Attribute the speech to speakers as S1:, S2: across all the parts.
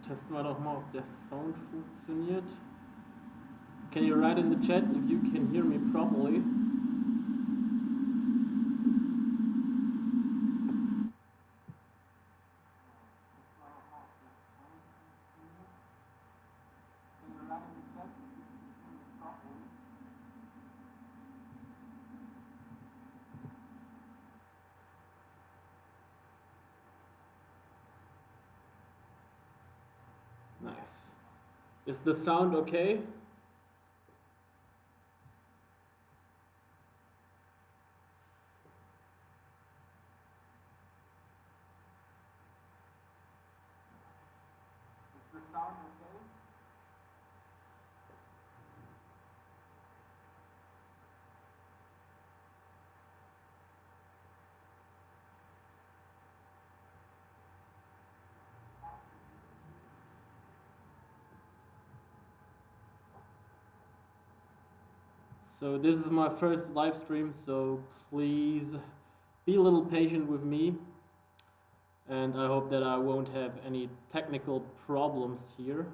S1: Testen wir doch mal, ob der Sound funktioniert. Can you write in the chat if you can hear me properly? Nice. Is the sound okay? Is the sound okay? So this is my first live stream, so please be a little patient with me, and I hope that I won't have any technical problems here.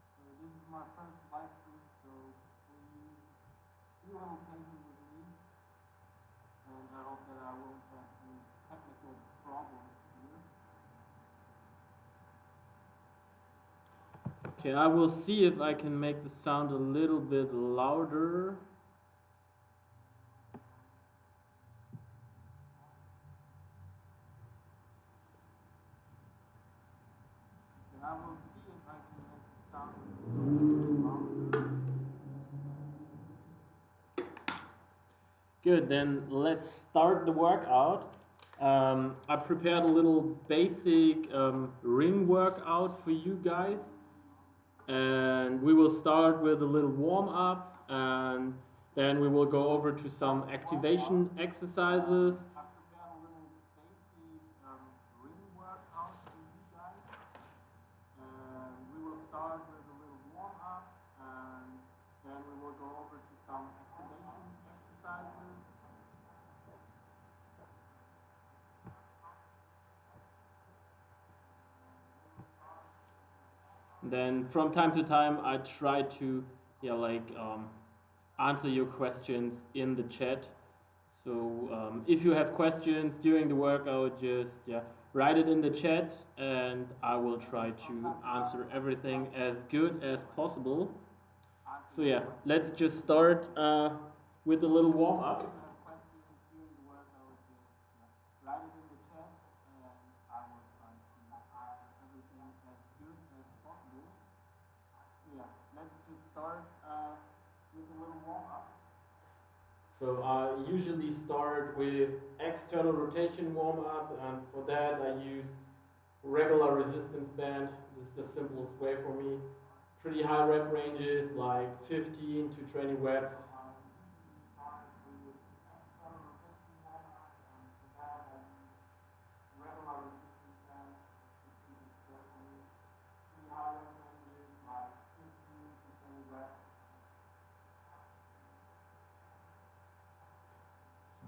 S1: So this is my first live stream, so please be a little patient with me, and I hope that I won't have any technical problems here. Okay, I will see if I can make the sound a little bit louder. Okay, I will see if I can make the sound a little bit louder. Good, then let's start the workout. I prepared a little basic ring workout for you guys. And we will start with a little warm up, and then we will go over to some activation exercises. I prepared a little basic ring workout for you guys, and we will start with a little warm up, and then we will go over to some activation exercises. Then from time to time, I try to answer your questions in the chat. So if you have questions during the workout, just write it in the chat, and I will try to answer everything as good as possible. So yeah, let's just start with a little warm up. Start with a little warm up. So I usually start with external rotation warm up, and for that I use regular resistance band. This is the simplest way for me. Pretty high rep ranges, like 15 to 20 reps.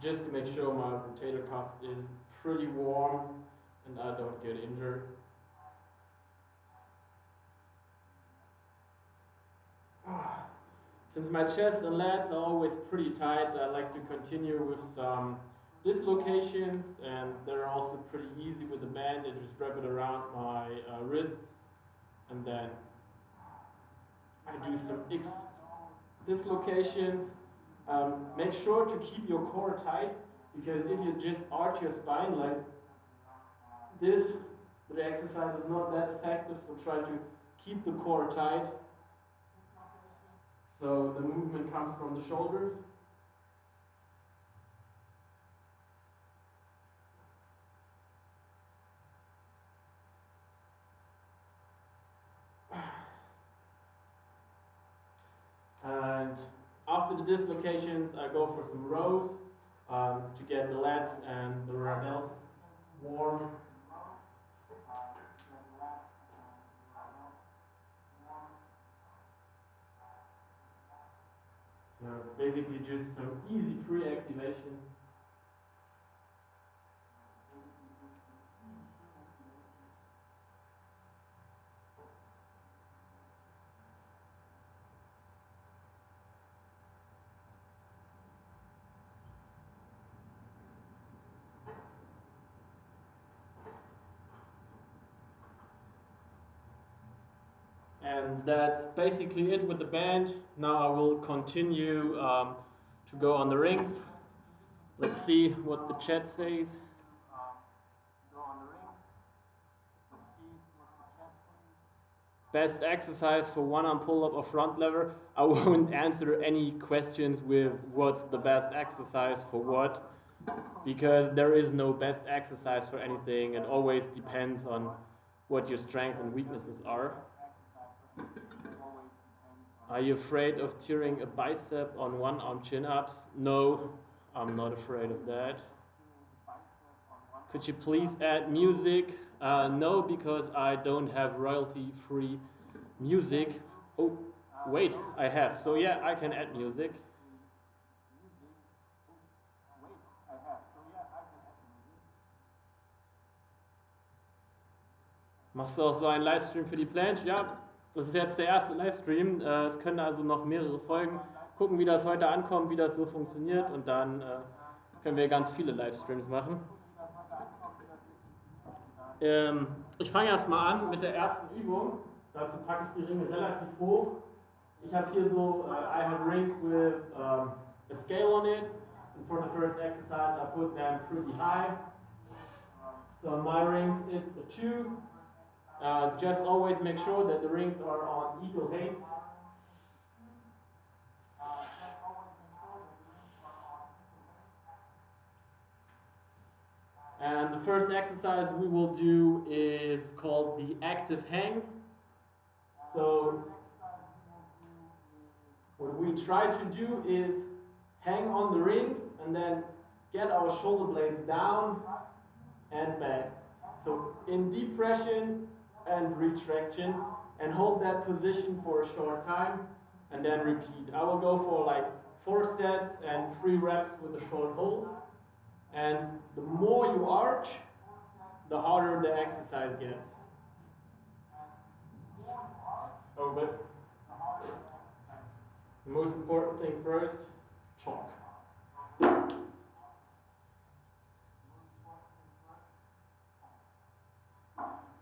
S1: Just to make sure my rotator cuff is pretty warm and I don't get injured. Since my chest and lats are always pretty tight, I like to continue with some dislocations, and they're also pretty easy with the band. I just wrap it around my wrists, and then I do some dislocations. Make sure to keep your core tight, because if you just arch your spine like this, the exercise is not that effective, so try to keep the core tight so the movement comes from the shoulders. And after the dislocations, I go for some rows to get the lats and the radels warm. So basically just some easy pre-activation. And that's basically it with the band. Now I will continue to go on the rings. Let's see what the chat says. Best exercise for one-arm pull-up or front lever. I won't answer any questions with what's the best exercise for what, because there is no best exercise for anything. It always depends on what your strengths and weaknesses are. Are you afraid of tearing a bicep on one-arm chin-ups? No, I'm not afraid of that. Could you please add music? No, because I don't have royalty-free music. Oh, wait, I have. So yeah, I can add music. Machst du auch so einen Livestream für die Planche? Ja, das ist jetzt der erste Livestream. Es können also noch mehrere Folgen. Gucken, wie das heute ankommt, wie das so funktioniert, und dann können wir ganz viele Livestreams machen. Ich fange erstmal an mit der ersten Übung. Dazu packe ich die Ringe relativ hoch. Ich habe hier so, I have rings with a scale on it. And for the first exercise, I put them pretty high. So on my rings, it's a 2. Just always make sure that the rings are on equal heights. And the first exercise we will do is called the active hang. So what we try to do is hang on the rings and then get our shoulder blades down and back. So in depression and retraction, and hold that position for a short time and then repeat. I will go for like 4 sets and 3 reps with a short hold. And the more you arch, the harder the exercise gets. Oh, but the most important thing first, chalk.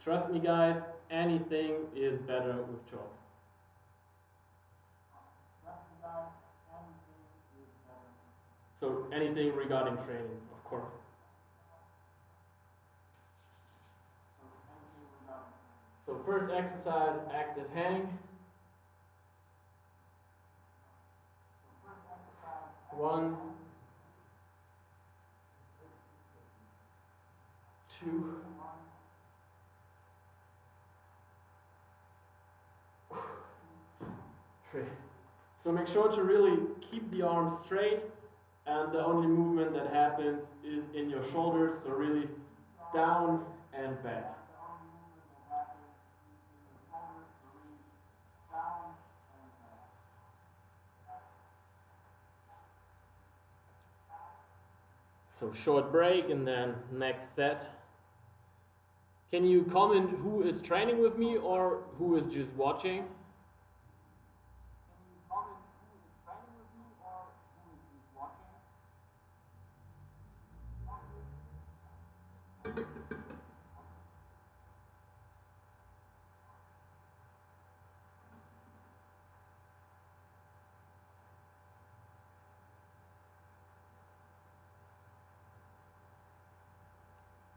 S1: Trust me guys, anything is better with chalk. So anything regarding training, of course. So first exercise, active hang. 1, 2, 3. So make sure to really keep the arms straight, and the only movement that happens is in your shoulders, so really down and back. So short break and then next set. Can you comment who is training with me or who is just watching?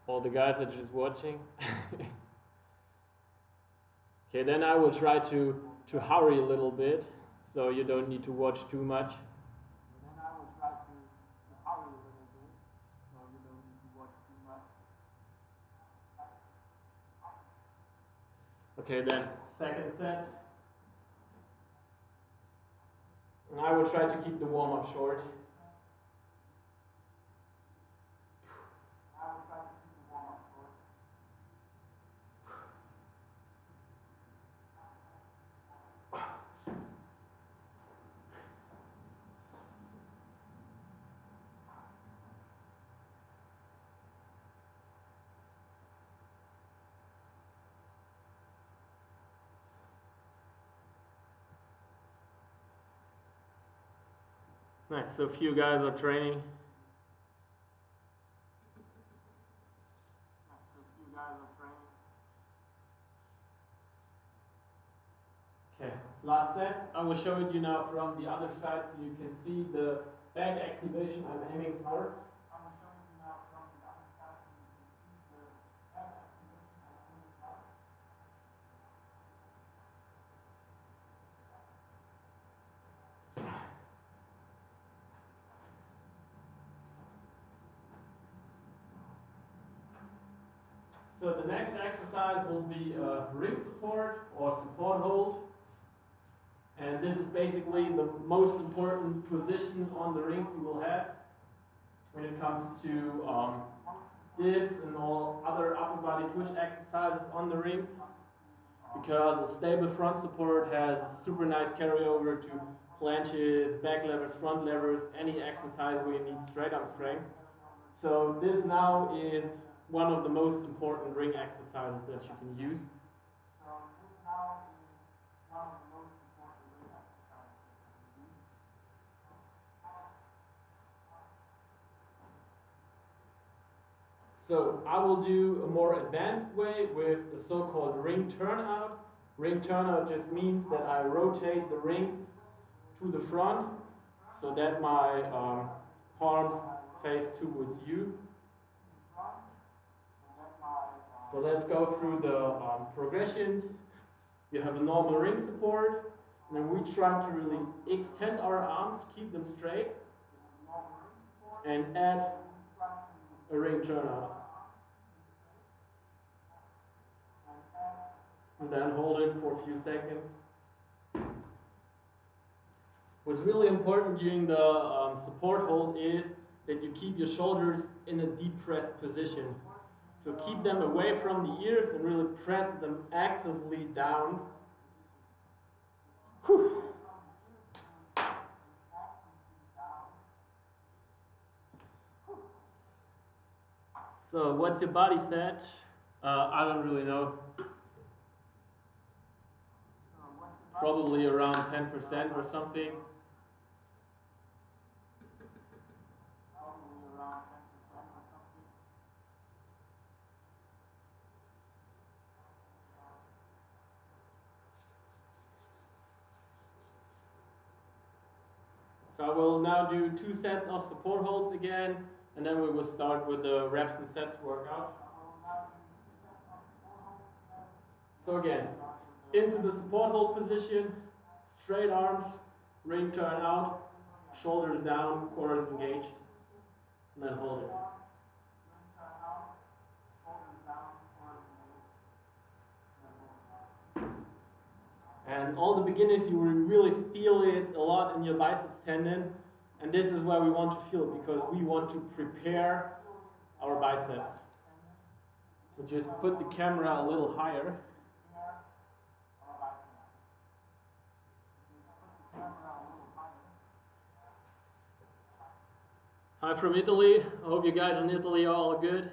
S1: All the guys are just watching. Okay, then I will try to hurry a little bit, so you don't need to watch too much. Okay, then second set. And I will try to keep the warm-up short. Nice, so few guys are training. last set. I will show it you now from the other side so you can see the back activation I'm aiming for. So the next exercise will be a ring support or support hold. And this is basically the most important position on the rings you will have when it comes to dips and all other upper body push exercises on the rings. Because a stable front support has super nice carryover to planches, back levers, front levers, any exercise where you need straight arm strength. So this now is one of the most important ring exercises that you can use. So I will do a more advanced way with the so-called ring turnout. Ring turnout just means that I rotate the rings to the front so that my palms face towards you. So let's go through the progressions. You have a normal ring support, and then we try to really extend our arms, keep them straight, and add a ring turnout. And then hold it for a few seconds. What's really important during the support hold is that you keep your shoulders in a depressed position. So keep them away from the ears and really press them actively down. Whew. So what's your body fat? I don't really know. Probably around 10% or something. So I will now do 2 sets of support holds again, and then we will start with the reps and sets workout. So again, into the support hold position, straight arms, ring turn out, shoulders down, corners engaged, and then hold it. And all the beginners, you will really feel it a lot in your biceps tendon, and this is where we want to feel it because we want to prepare our biceps. We'll just put the camera a little higher. Hi from Italy. I hope you guys in Italy are all good.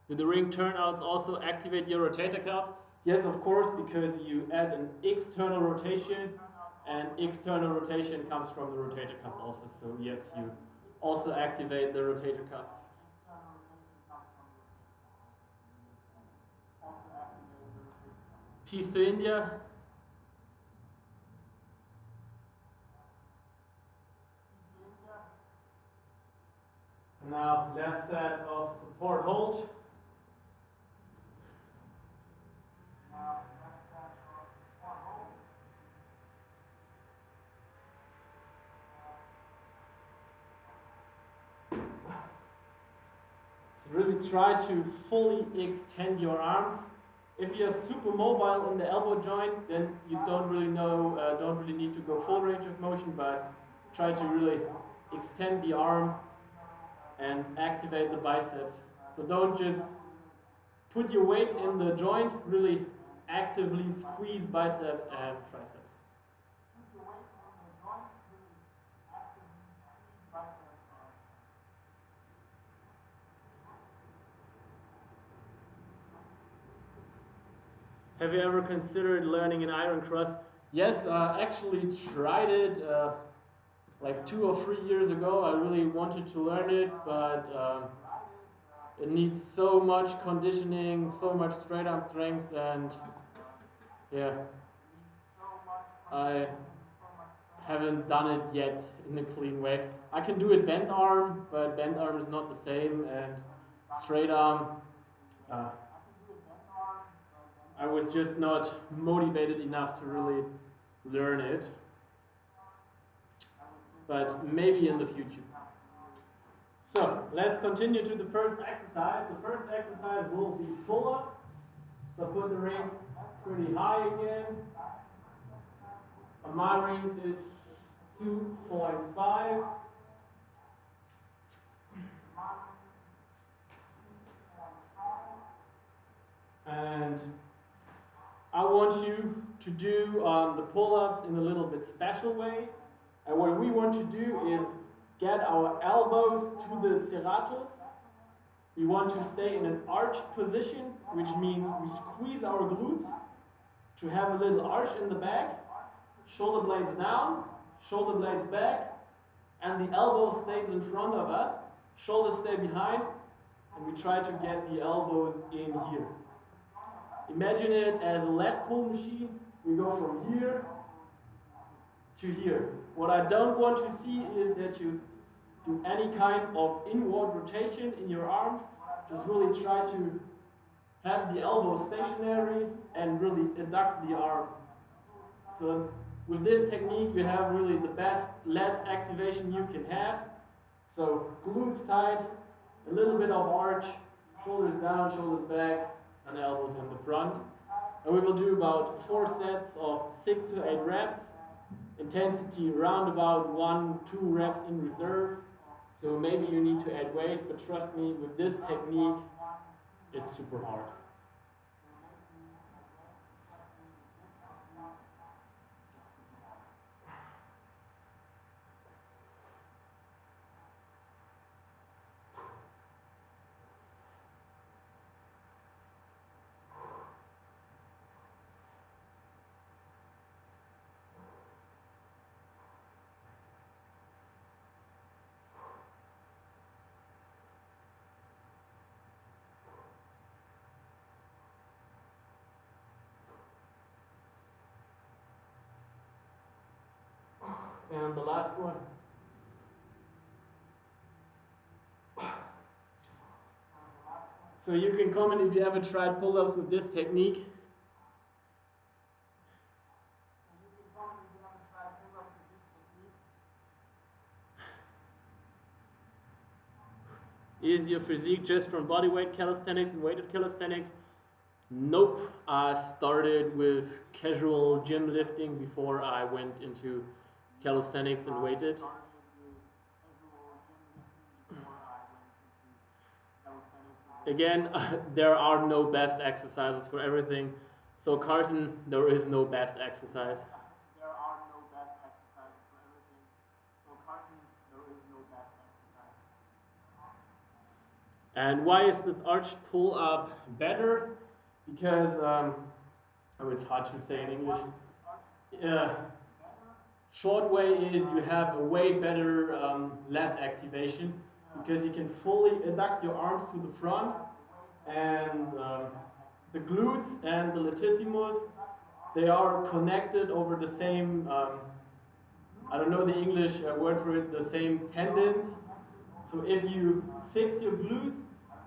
S1: Do the ring turnouts also activate your rotator cuff? Yes, of course, because you add an external rotation, and external rotation comes from the rotator cuff also. So yes, you also activate the rotator cuff. Peace to India. Now, last set of support hold. So really try to fully extend your arms. If you're super mobile in the elbow joint, then you don't really need to go full range of motion, but try to really extend the arm and activate the biceps. So don't just put your weight in the joint, really actively squeeze biceps and triceps. Have you ever considered learning an iron cross? Yes, I actually tried it like 2 or 3 years ago. I really wanted to learn it, but It needs so much conditioning, so much straight arm strength, and yeah, I haven't done it yet in a clean way. I can do it bent arm, but bent arm is not the same, and straight arm, uh, I was just not motivated enough to really learn it, but maybe in the future. So let's continue to the first exercise. The first exercise will be pull-ups. So put the rings pretty high again. On my rings it's 2.5. And I want you to do the pull-ups in a little bit special way. And what we want to do is get our elbows to the serratus. We want to stay in an arch position, which means we squeeze our glutes to have a little arch in the back. Shoulder blades down, shoulder blades back, and the elbow stays in front of us. Shoulders stay behind, and we try to get the elbows in here. Imagine it as a lat pull machine. We go from here to here. What I don't want to see is that you do any kind of inward rotation in your arms. Just really try to have the elbow stationary and really adduct the arm. So with this technique, you have really the best lats activation you can have. So glutes tight, a little bit of arch, shoulders down, shoulders back, and elbows in the front. And we will do about 4 sets of 6 to 8 reps. Intensity around about 1-2 reps in reserve. So maybe you need to add weight, but trust me, with this technique, it's super hard. And the last one. So you can comment if you ever tried pull-ups with this technique. Is your physique just from bodyweight calisthenics and weighted calisthenics? Nope. I started with casual gym lifting before I went into calisthenics and weighted. Again, there are no best exercises for everything. So Carson, there is no best exercise. There are no best exercises for everything. So Carson, there is no best exercise. And why is this arch pull up better? Because, oh, it's hard to say in English. Short way is you have a way better lat activation because you can fully adduct your arms to the front, and the glutes and the latissimus, they are connected over the same, I don't know the English word for it, the same tendons. So if you fix your glutes,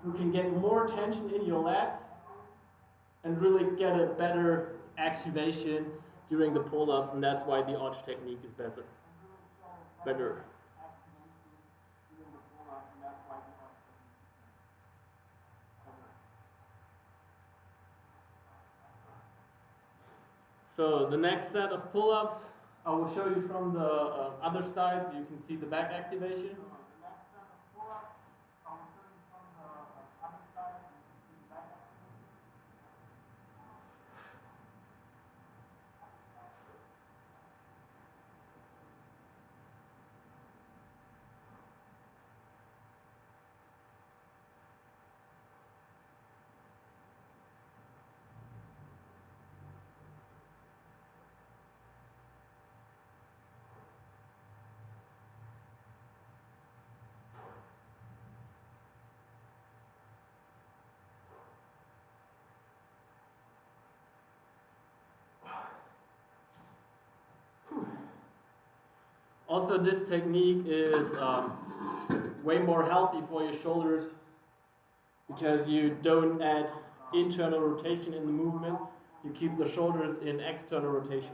S1: you can get more tension in your lats and really get a better activation during the pull-ups, and that's why the arch technique is better. So the next set of pull-ups, I will show you from the other side so you can see the back activation. Also, this technique is way more healthy for your shoulders because you don't add internal rotation in the movement. You keep the shoulders in external rotation.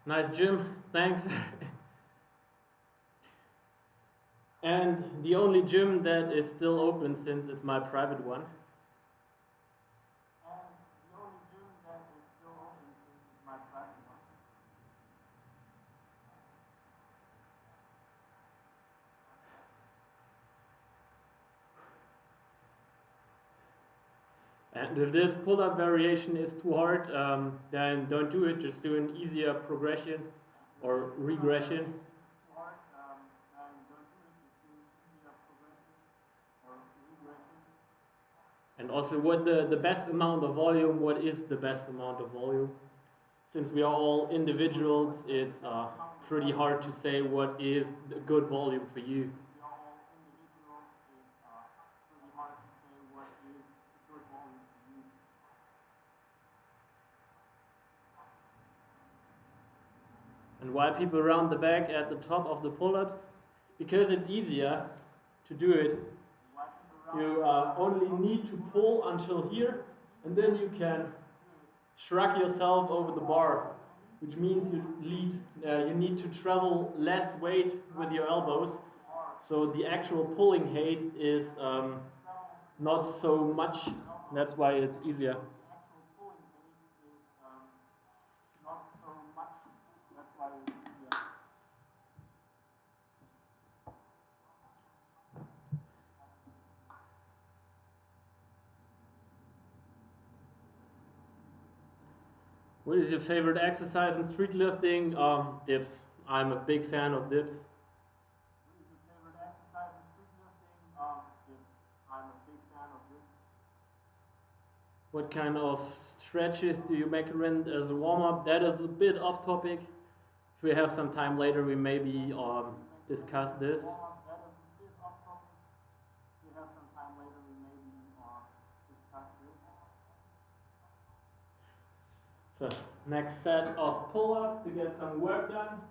S1: Nice gym, thanks. And the only gym that is still open since it's my private one. And if this pull-up variation is too hard, then don't do it. Just do an easier progression or regression. And also, what the best amount of volume? What is the best amount of volume? Since we are all individuals, it's pretty hard to say what is a good volume for you. And why people round the back at the top of the pull-ups? Because it's easier to do it. You only need to pull until here, and then you can shrug yourself over the bar, which means you need to travel less weight with your elbows. So the actual pulling height is not so much. That's why it's easier. What is your favorite exercise in street lifting? Dips. I'm a big fan of dips. What kind of stretches do you recommend as a warm-up? That is a bit off topic. If we have some time later, we maybe discuss this. So, next set of pull-ups to get some work done.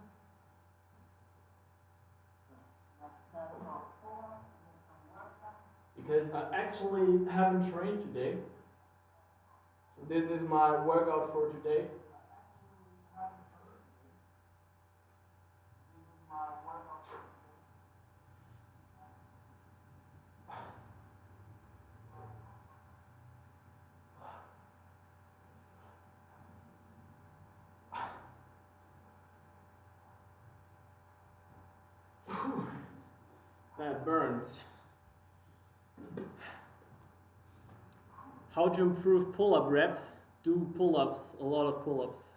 S1: Because I actually haven't trained today. So this is my workout for today. That burns. How to improve pull-up reps? Do pull-ups, a lot of pull-ups.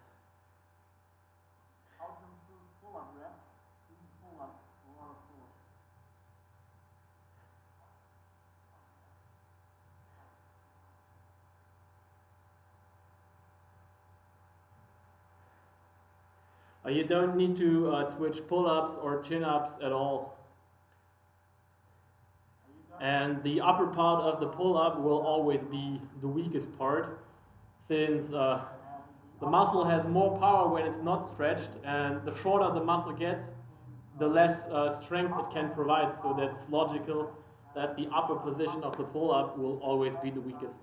S1: You don't need to switch pull-ups or chin-ups at all. And the upper part of the pull-up will always be the weakest part, since the muscle has more power when it's not stretched, and the shorter the muscle gets, the less strength it can provide. So that's logical that the upper position of the pull-up will always be the weakest.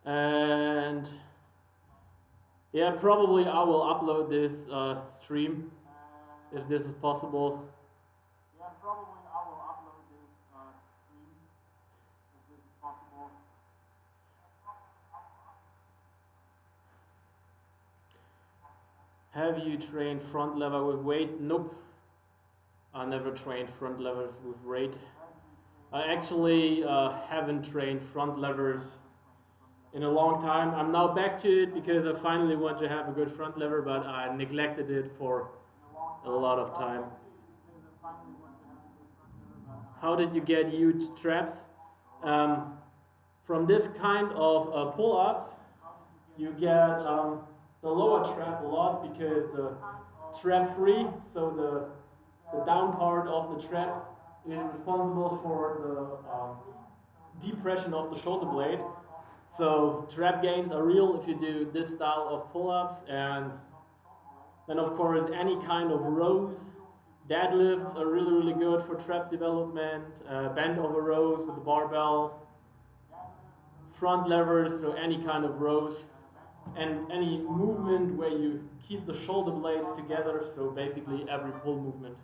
S1: And yeah, probably I will upload this stream if this is possible. Have you trained front lever with weight? Nope. I never trained front levers with weight. I actually haven't trained front levers in a long time. I'm now back to it because I finally want to have a good front lever, but I neglected it for a lot of time. How did you get huge traps? From this kind of pull-ups, you get the lower trap a lot because trap free, so the down part of the trap is responsible for the depression of the shoulder blade. So trap gains are real if you do this style of pull-ups, and then of course any kind of rows. Deadlifts are really good for trap development, bend over rows with the barbell, front levers, so any kind of rows, and any movement where you keep the shoulder blades together, so basically every pull movement.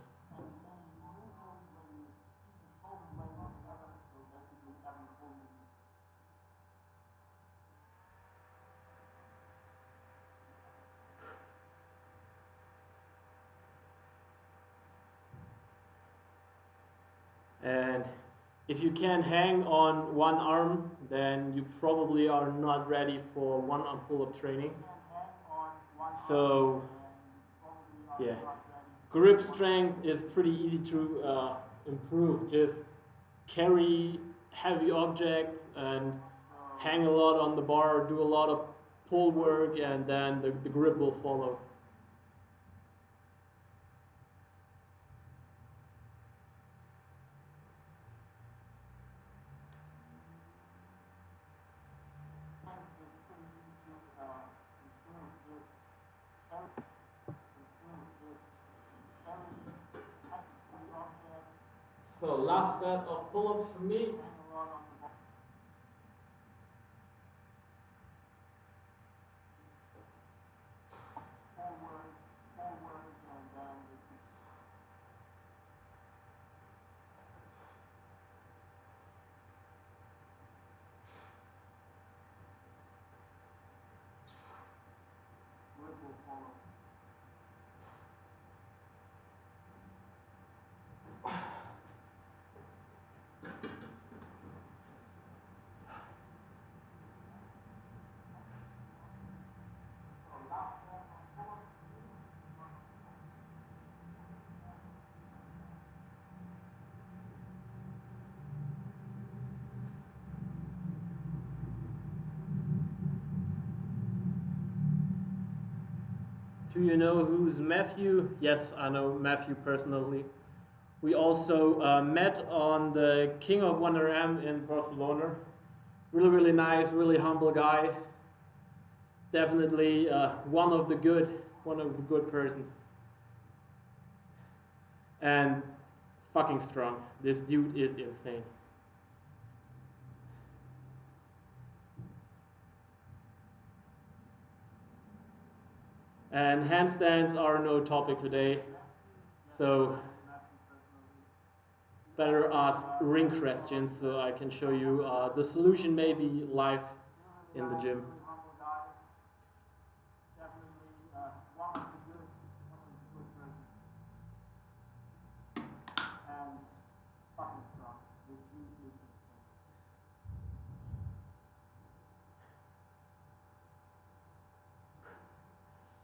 S1: And if you can hang on one arm, then you probably are not ready for one arm pull-up training. So yeah, grip strength is pretty easy to improve. Just carry heavy objects and hang a lot on the bar, do a lot of pull work, and then the grip will follow. So last set of pull-ups for me. Do you know who's Matthew? Yes, I know Matthew personally. We also met on the King of 1RM in Barcelona. Really nice, really humble guy. Definitely one of the good person. And fucking strong. This dude is insane. And handstands are no topic today, so better ask ring questions so I can show you the solution maybe live in the gym.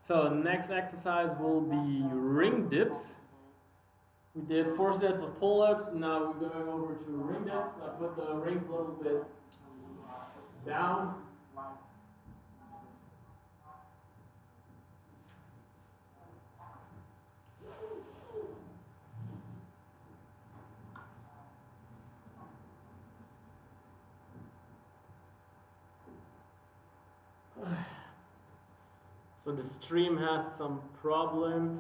S1: So next exercise will be ring dips. We did 4 sets of pull-ups. Now we're going over to ring dips. I put the rings a little bit down. So the stream has some problems.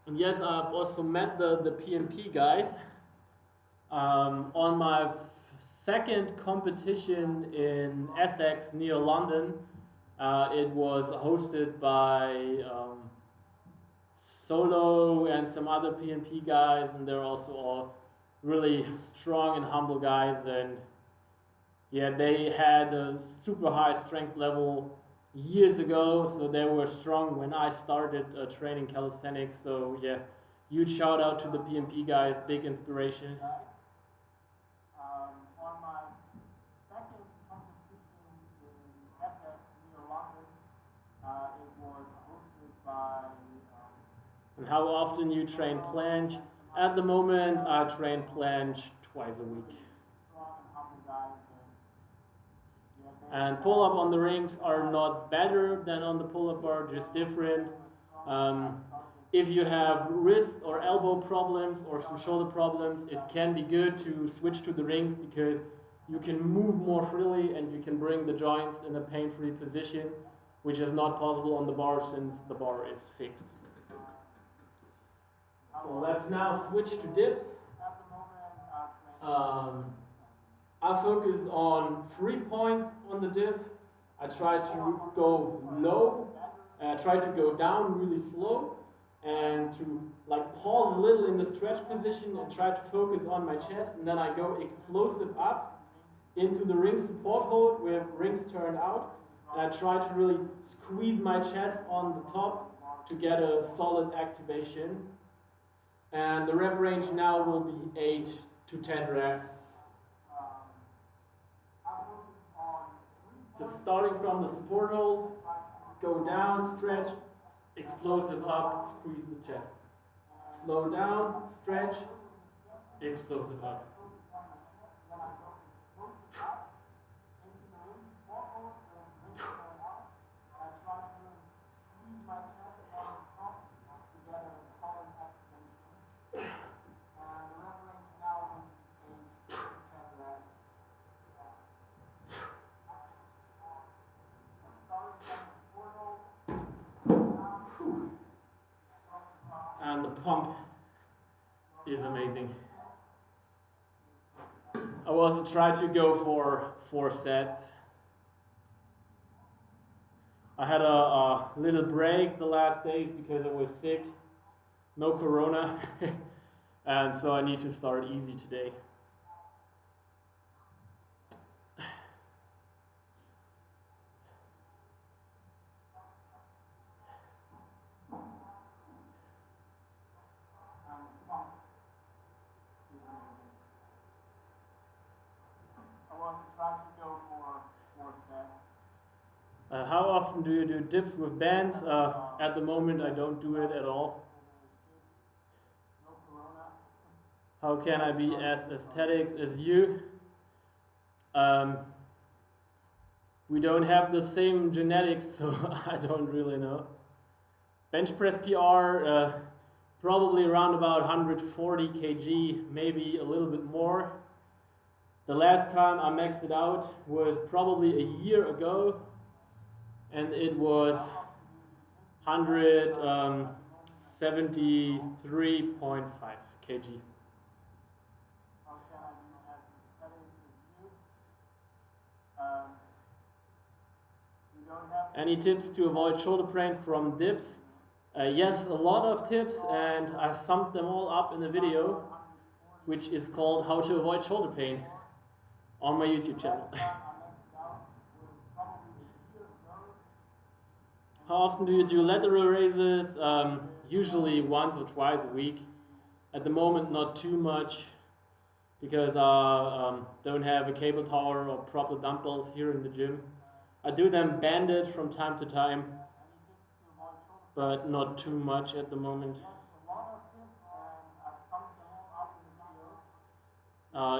S1: And yes, I've also met the PNP guys. On my second competition in Essex near London, it was hosted by Solo and some other PNP guys, and they're also all really strong and humble guys. And yeah, they had a super high strength level years ago, so they were strong when I started training calisthenics. So yeah, huge shout out to the PNP guys, big inspiration. On my second competition How often you train planche? At the moment, I train planche twice a week. And pull-up on the rings are not better than on the pull-up bar, just different. If you have wrist or elbow problems or some shoulder problems, it can be good to switch to the rings because you can move more freely and you can bring the joints in a pain-free position, which is not possible on the bar since the bar is fixed. So let's now switch to dips. I focus on 3 points on the dips. I try to go low, try to go down really slow, and to like pause a little in the stretch position and try to focus on my chest, and then I go explosive up into the ring support hold with rings turned out, and I try to really squeeze my chest on the top to get a solid activation. And the rep range now will be 8 to 10 reps. So starting from the support hold, go down, stretch, explosive up, squeeze the chest. Slow down, stretch, explosive up. And the pump is amazing. I also try to go for 4 sets. I had a little break the last days because I was sick, no corona, and so I need to start easy today. How often do you do dips with bands? At the moment, I don't do it at all. How can I be as aesthetics as you? We don't have the same genetics, so I don't really know. Bench press PR, probably around about 140 kg, maybe a little bit more. The last time I maxed it out was probably a year ago, and it was 173.5 kg. Any tips to avoid shoulder pain from dips? Yes, a lot of tips, and I summed them all up in a video, which is called How to Avoid Shoulder Pain on my YouTube channel. How often do you do lateral raises? Usually once or twice a week. At the moment, not too much, because I don't have a cable tower or proper dumbbells here in the gym. I do them banded from time to time, but not too much at the moment.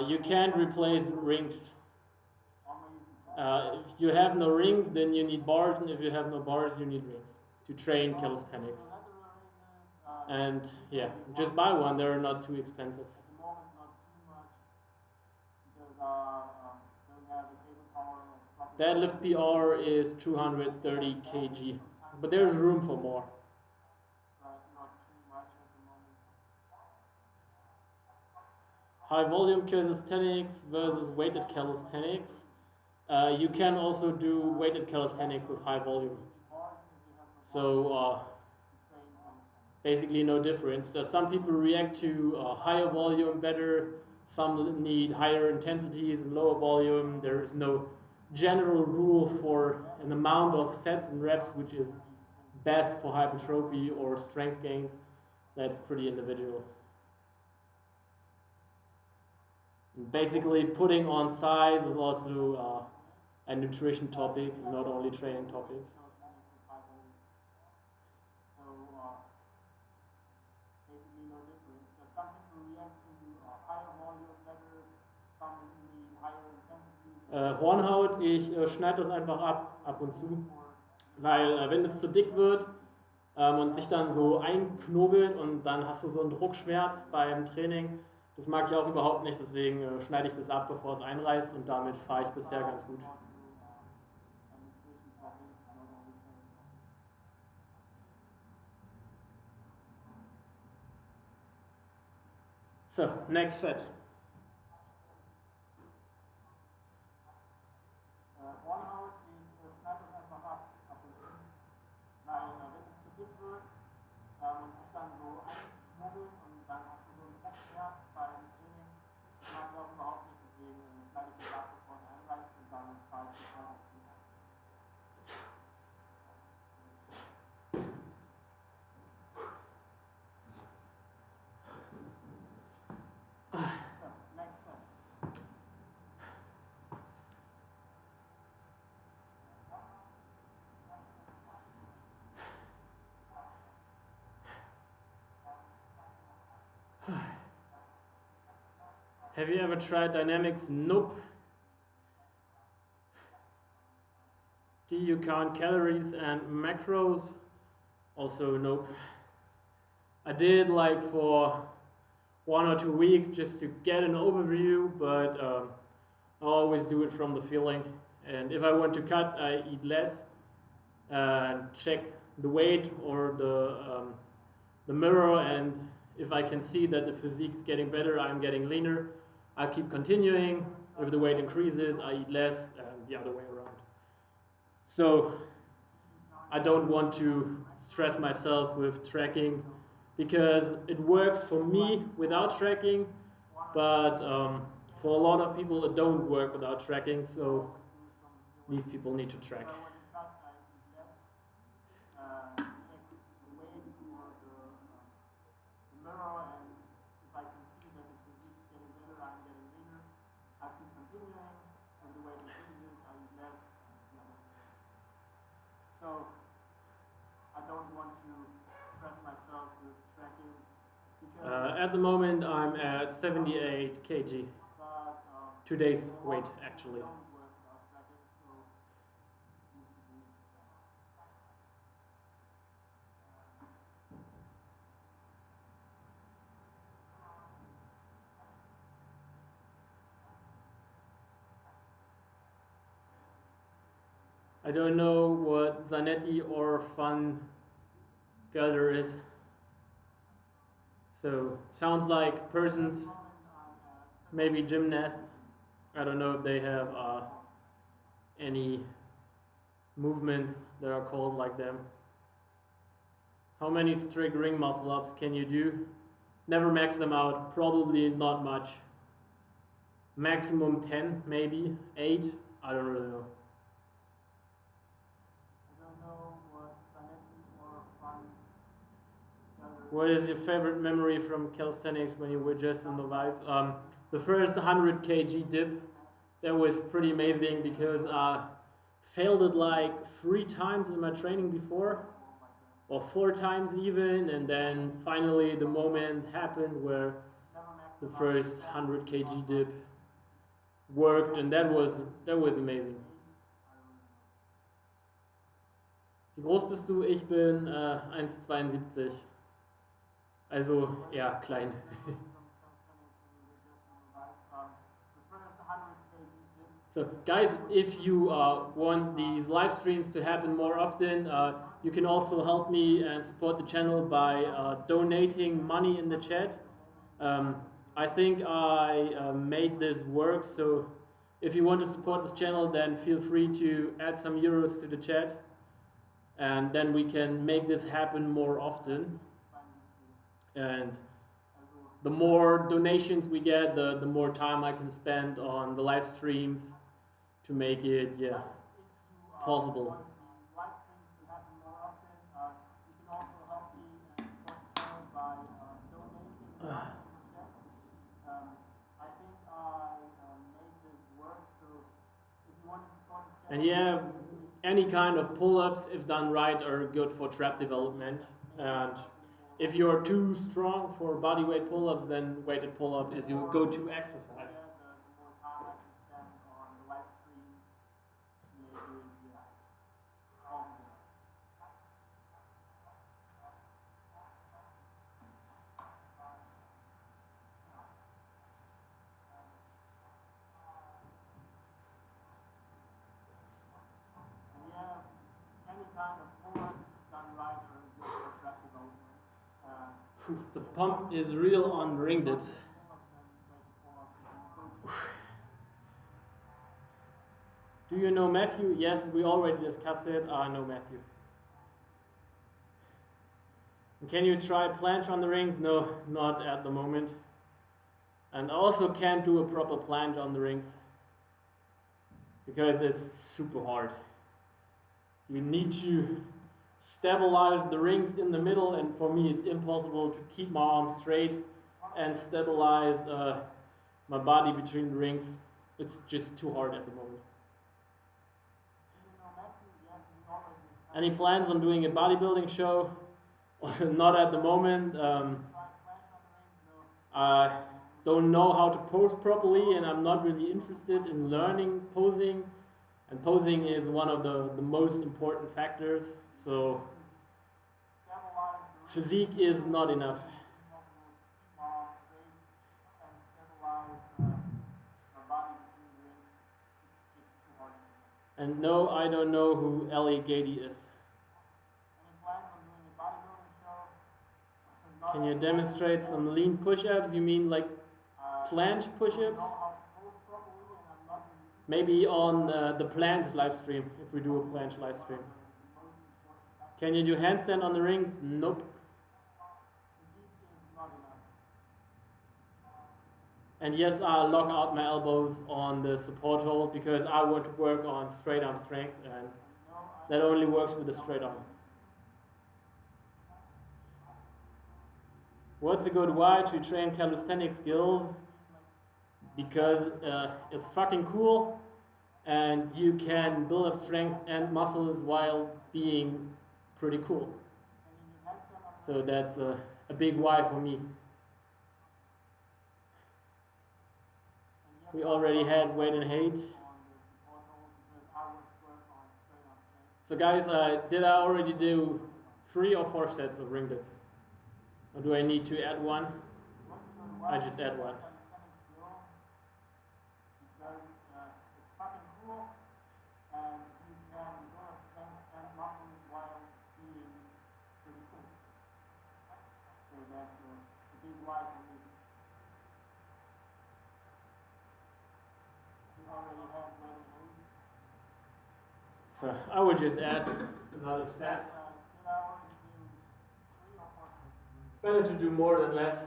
S1: You can't replace rings. If you have no rings, then you need bars, and if you have no bars, you need rings to train calisthenics. And yeah, just buy one, they're not too expensive. Deadlift PR is 230 kg, but there's room for more. High volume calisthenics versus weighted calisthenics. You can also do weighted calisthenics with high volume. So basically no difference. Some people react to higher volume better, some need higher intensities and lower volume. There is no general rule for an amount of sets and reps which is best for hypertrophy or strength gains. That's pretty individual. Basically, putting on size is also a nutrition topic, not only training topic. Hornhaut, ich schneide das einfach ab und zu, weil wenn es zu dick wird und sich dann so einknobelt und dann hast du so einen Druckschmerz beim Training, das mag ich auch überhaupt nicht, deswegen schneide ich das ab, bevor es einreißt und damit fahre ich bisher ganz gut. So, next set. Hornhaut, ich schneide das einfach ab und zu, weil wenn es zu dick wird und sich dann so einknobelt und dann hast du so einen Druckschmerz beim Training, das mag ich auch überhaupt nicht, deswegen schneide ich das ab, bevor es einreißt und damit fahre ich bisher ganz gut. Have you ever tried dynamics? Nope. Do you count calories and macros? Also nope. I did like for 1 or 2 weeks just to get an overview, but I always do it from the feeling. And if I want to cut, I eat less and check the weight or the mirror, and if I can see that the physique is getting better, I'm getting leaner, I keep continuing. If the weight increases, I eat less, and the other way around. So I don't want to stress myself with tracking because it works for me without tracking, but for a lot of people it don't work without tracking, so these people need to track. So I don't want to stress myself with tracking. At the moment I'm at 78 kg. Today's weight actually. I don't know what Zanetti or Fun Gelder is. So sounds like persons, maybe gymnasts. I don't know if they have any movements that are called like them. How many strict ring muscle ups can you do? Never max them out, probably not much. Maximum 10, maybe 8, I don't really know. What is your favorite memory from calisthenics when you were just in the lights? The first 100 kg dip, that was pretty amazing because I failed it like 3 times in my training before, or 4 times even, and then finally the moment happened where the first 100 kg dip worked, and that was amazing. Wie groß bist du? Ich bin 1,72. Also eher klein. So guys, if you want these live streams to happen more often, you can also help me and support the channel by donating money in the chat. I think I made this work, so if you want to support this channel, then feel free to add some euros to the chat, and then we can make this happen more often. And the more donations we get, the more time I can spend on the live streams to make it, possible. And any kind of pull-ups, if done right, are good for trap development. And if you're too strong for bodyweight pull-ups, then weighted pull-up is your go-to exercise. The pump is real on ring dips. Do you know Matthew? Yes, we already discussed it. I know Matthew. Can you try planche on the rings? No, not at the moment. And also can't do a proper planche on the rings because it's super hard. You need to stabilize the rings in the middle, and for me it's impossible to keep my arms straight and stabilize my body between the rings. It's just too hard at the moment. Any plans on doing a bodybuilding show? Not at the moment. I don't know how to pose properly, and I'm not really interested in learning posing. And posing is one of the most important factors. So physique is not enough. And no, I don't know who Ellie Gady is. Can you demonstrate some lean push-ups? You mean like planche push-ups? Maybe on the planche live stream, if we do a planche live stream. Can you do handstand on the rings? Nope. And yes, I'll lock out my elbows on the support hold because I want to work on straight arm strength, and that only works with the straight arm. What's a good way to train calisthenic skills? Because it's fucking cool and you can build up strength and muscles while being pretty cool. So that's a big why for me. We already had weight and height. So guys, did I already do 3 or 4 sets of ring dips? Or do I need to add one? I just add one. So I would just add another set. It's better to do more than less.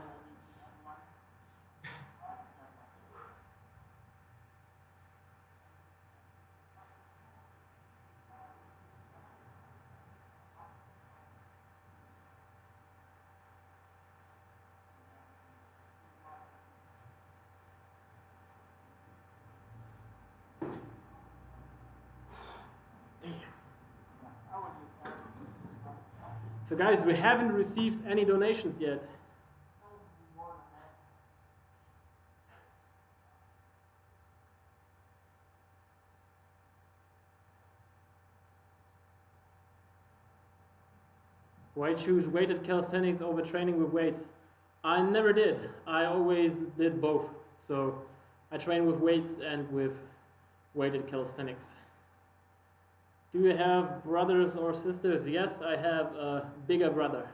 S1: So guys, we haven't received any donations yet. Why choose weighted calisthenics over training with weights? I never did. I always did both. So I train with weights and with weighted calisthenics. Do you have brothers or sisters? Yes, I have a bigger brother.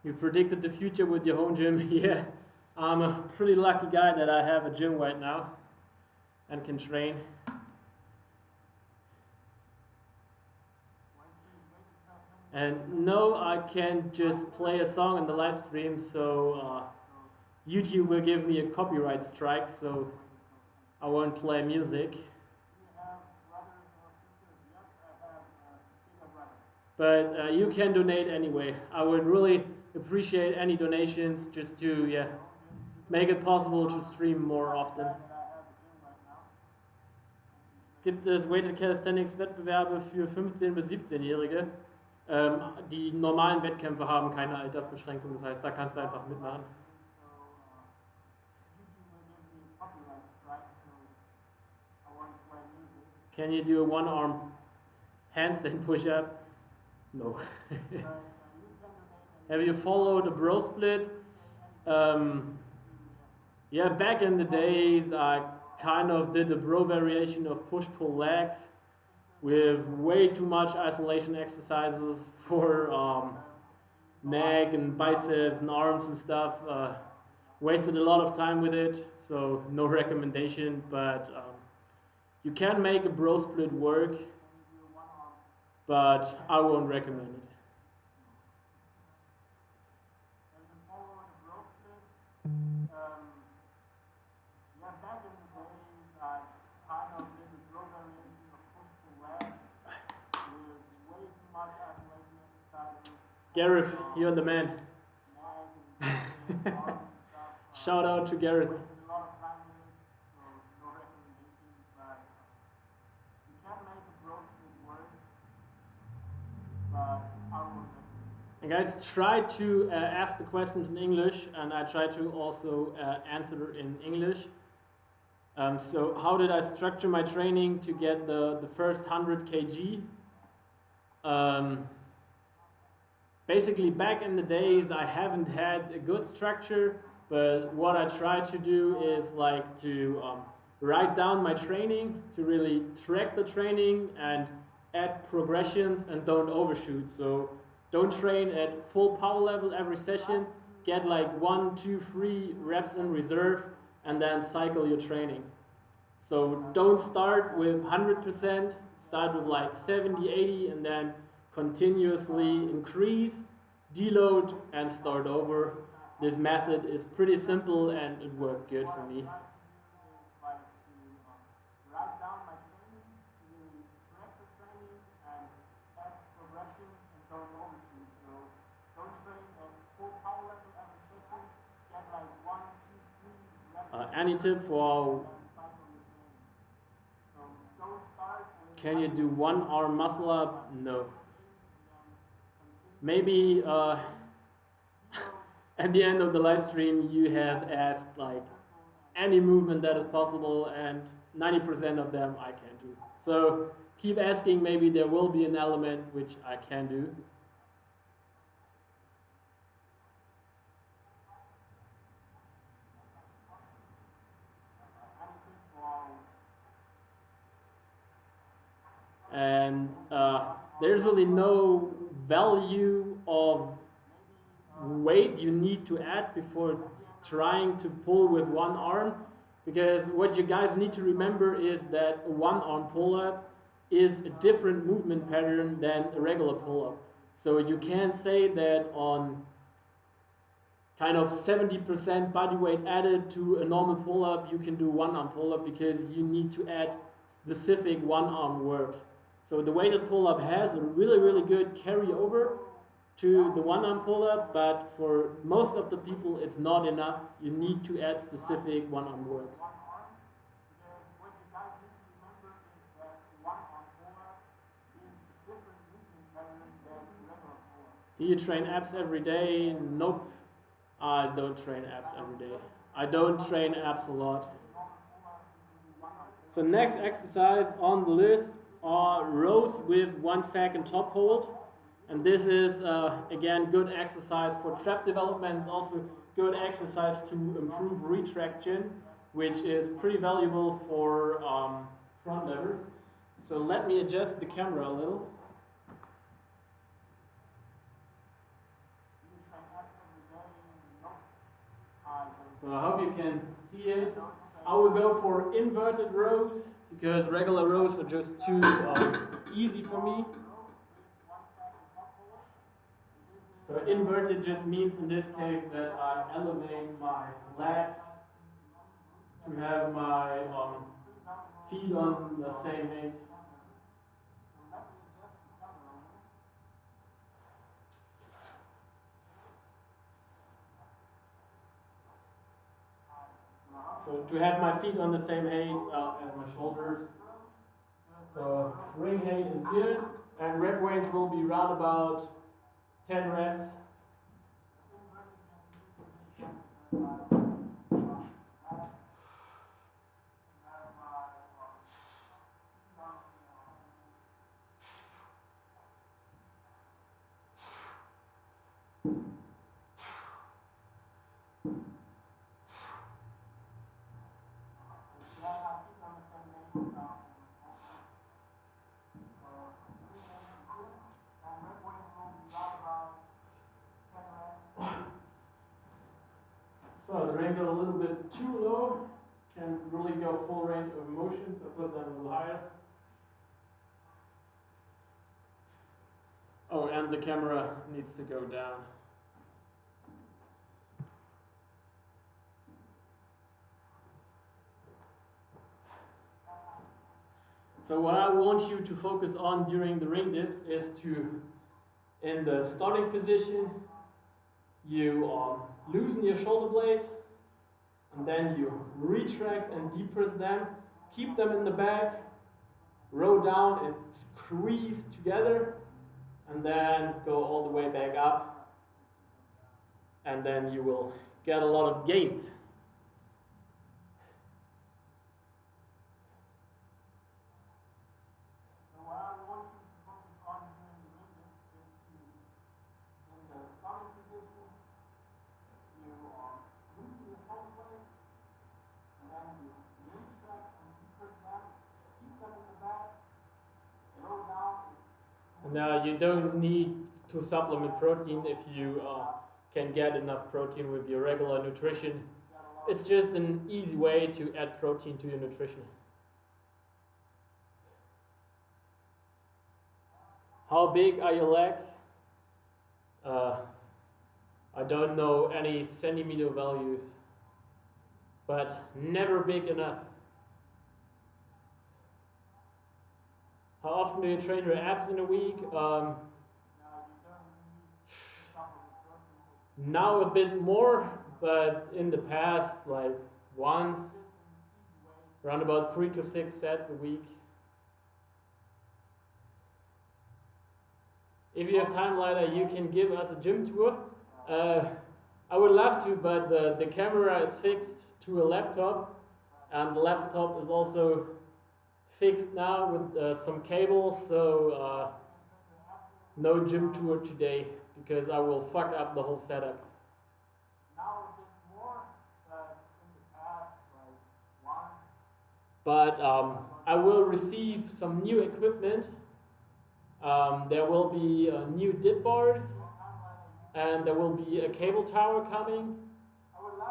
S1: You predicted the future with your home gym. Yeah, I'm a pretty lucky guy that I have a gym right now and can train. And no, I can't just play a song in the live stream, so YouTube will give me a copyright strike, so I won't play music. But you can donate anyway. I would really appreciate any donations just to make it possible to stream more often. Gibt es Weighted Calisthenics Wettbewerbe für 15- bis 17-Jährige? Die normalen Wettkämpfe haben keine Altersbeschränkung, das heißt, da kannst du einfach mitmachen. Can you do a one-arm handstand push-up? No. Have you followed a bro split? Yeah, back in the days I kind of did a bro variation of push-pull legs with way too much isolation exercises for neck and biceps and arms and stuff. Wasted a lot of time with it, so no recommendation, but you can make a bro split work, but I won't recommend it. Gareth, you're the man. Shout out to Gareth. And guys, try to ask the questions in English, and I try to also answer in English. So how did I structure my training to get the first 100 kg? Basically, back in the days, I haven't had a good structure, but what I try to do is like to write down my training, to really track the training and add progressions and don't overshoot. So don't train at full power level every session, get like 1, 2, 3 reps in reserve and then cycle your training. So don't start with 100%, start with like 70, 80 and then continuously increase, deload and start over. This method is pretty simple and it worked good for me. Any tip for can you do one arm muscle up? No. Maybe at the end of the live stream you have asked like any movement that is possible and 90% of them I can't do. So keep asking, maybe there will be an element which I can do. And there's really no value of weight you need to add before trying to pull with one arm, because what you guys need to remember is that a one arm pull-up is a different movement pattern than a regular pull-up. So you can't say that on kind of 70% body weight added to a normal pull-up you can do one arm pull-up, because you need to add specific one arm work. So the weighted pull-up has a really good carryover to the one-arm pull-up, but for most of the people it's not enough. You need to add specific one-arm work. Do you train abs every day? Nope. I don't train abs every day. I don't train abs a lot. So next exercise on the list are rows with 1 second top hold. And this is, again, good exercise for trap development, also good exercise to improve retraction, which is pretty valuable for front levers. So let me adjust the camera a little. So I hope you can see it. I will go for inverted rows, because regular rows are just too easy for me. So inverted just means in this case that I elevate my legs to have my feet on the same height. So to have my feet on the same height as my shoulders. So ring height is good, and rep range will be round about 10 reps. So the rings are a little bit too low. Can really go full range of motion, so put them a little higher. Oh, and the camera needs to go down. So what I want you to focus on during the ring dips is to, in the starting position, you loosen your shoulder blades, and then you retract and depress them, keep them in the back, row down and squeeze together, and then go all the way back up, and then you will get a lot of gains. So what I want you to focus on during the ring dips is to, in the starting position, you loosen your shoulder blades, and then you retract and depress them, keep them in the back, row down. Now you don't need to supplement protein if you can get enough protein with your regular nutrition. It's just an easy way to add protein to your nutrition. How big are your legs? I don't know any centimeter values, but never big enough. How often do you train your abs in a week? Now a bit more, but in the past, like once, around about 3 to 6 sets a week. If you have time later, you can give us a gym tour. I would love to, but the camera is fixed to a laptop, and the laptop is also fixed now with some cables, so no gym tour today because I will fuck up the whole setup. But I will receive some new equipment. There will be new dip bars, and there will be a cable tower coming.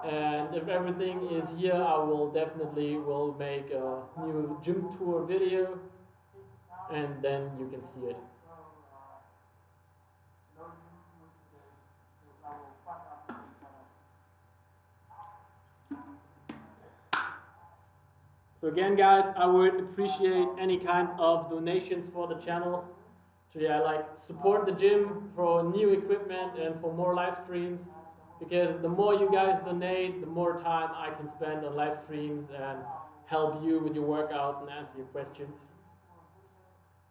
S1: And if everything is here, I will definitely make a new gym tour video, and then you can see it. So again, guys, I would appreciate any kind of donations for the channel. So yeah, like support the gym for new equipment and for more live streams. Because the more you guys donate, the more time I can spend on live streams and help you with your workouts and answer your questions.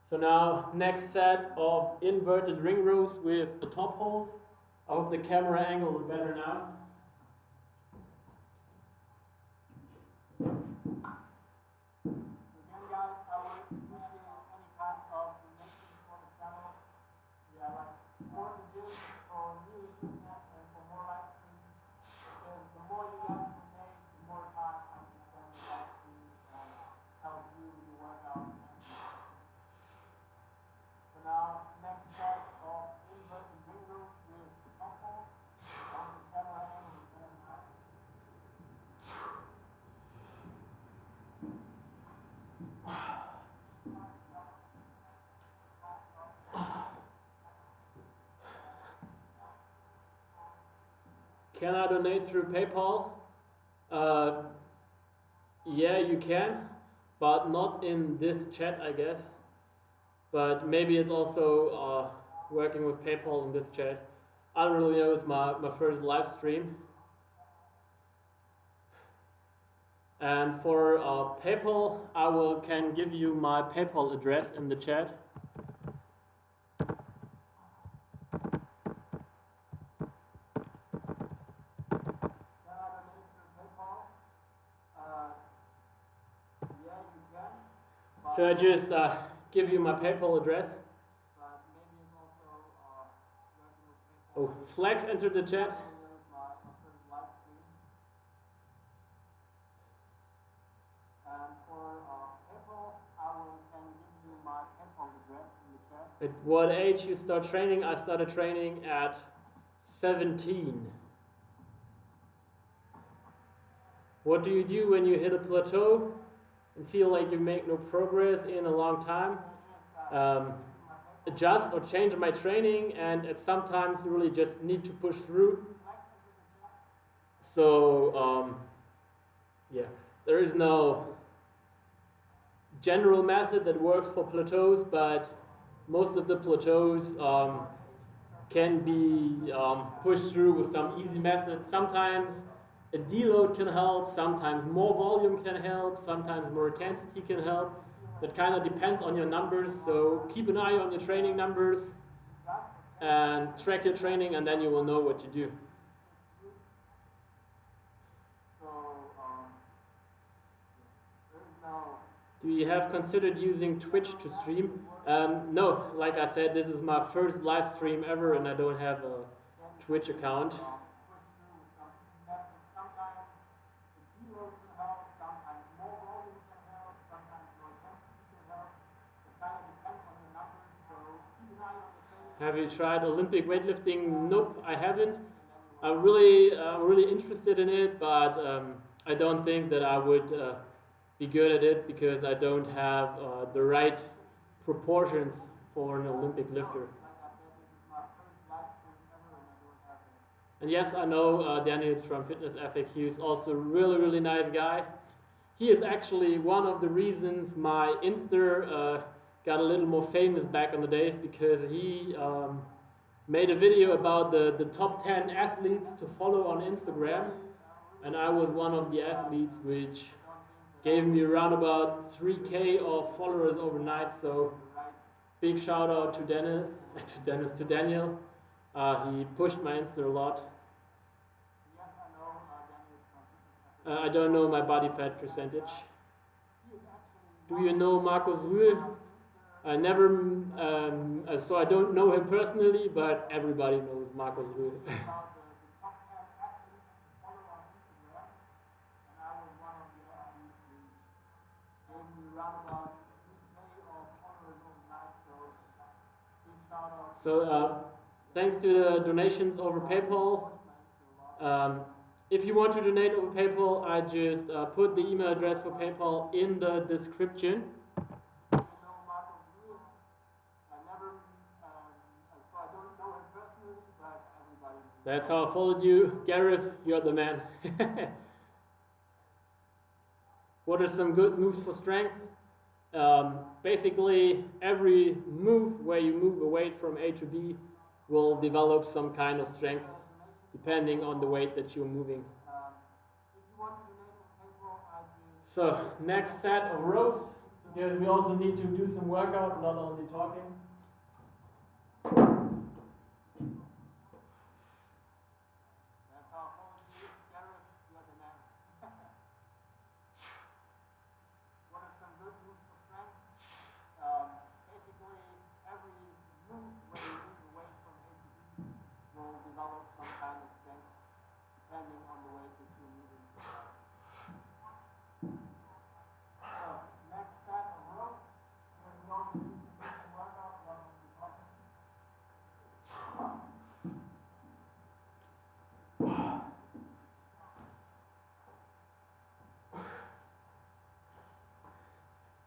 S1: So now, next set of inverted ring rows with a top hold. I hope the camera angle is better now. Again, guys, I would appreciate any kind of donations for the channel. Yeah, like support the gym for new equipment and for more live streams. Because the more you guys donate, the more time I can spend on live streams and help you with your workout. So now, next set of inverted ring rows with top hold. On the camera angle is better now. Can I donate through PayPal? Yeah, you can, but not in this chat, I guess. But maybe it's also working with PayPal in this chat. I don't really know, it's my first live stream. And for PayPal, can give you my PayPal address in the chat. So I just give you my PayPal address. Oh, Flex entered the chat. At what age you start training? I started training at 17. What do you do when you hit a plateau and feel like you make no progress in a long time? Adjust or change my training, and at sometimes you really just need to push through. So yeah, there is no general method that works for plateaus, but most of the plateaus can be pushed through with some easy methods. Sometimes a deload can help, sometimes more volume can help, sometimes more intensity can help. That kind of depends on your numbers, so keep an eye on your training numbers and track your training, and then you will know what to do. Do you have considered using Twitch to stream? No, like I said, this is my first live stream ever, and I don't have a Twitch account. Have you tried Olympic weightlifting? Nope, I haven't. I'm really interested in it, but I don't think that I would be good at it because I don't have the right proportions for an Olympic lifter. And yes, I know Daniel's from Fitness FAQs, also a really nice guy. He is actually one of the reasons my Insta got a little more famous back in the days, because he made a video about the top 10 athletes to follow on Instagram, and I was one of the athletes which gave me around about 3K of followers overnight. So big shout out to Daniel. He pushed my Insta a lot. I don't know my body fat percentage. Do you know Markus Rühl? I never, so I don't know him personally, but everybody knows Markus Rühl. So thanks to the donations over PayPal. If you want to donate over PayPal, I just put the email address for PayPal in the description. That's how I followed you. Gareth, you're the man. What are some good moves for strength? Basically, every move where you move a weight from A to B will develop some kind of strength depending on the weight that you're moving. So, next set of rows, because we also need to do some workout, not only talking.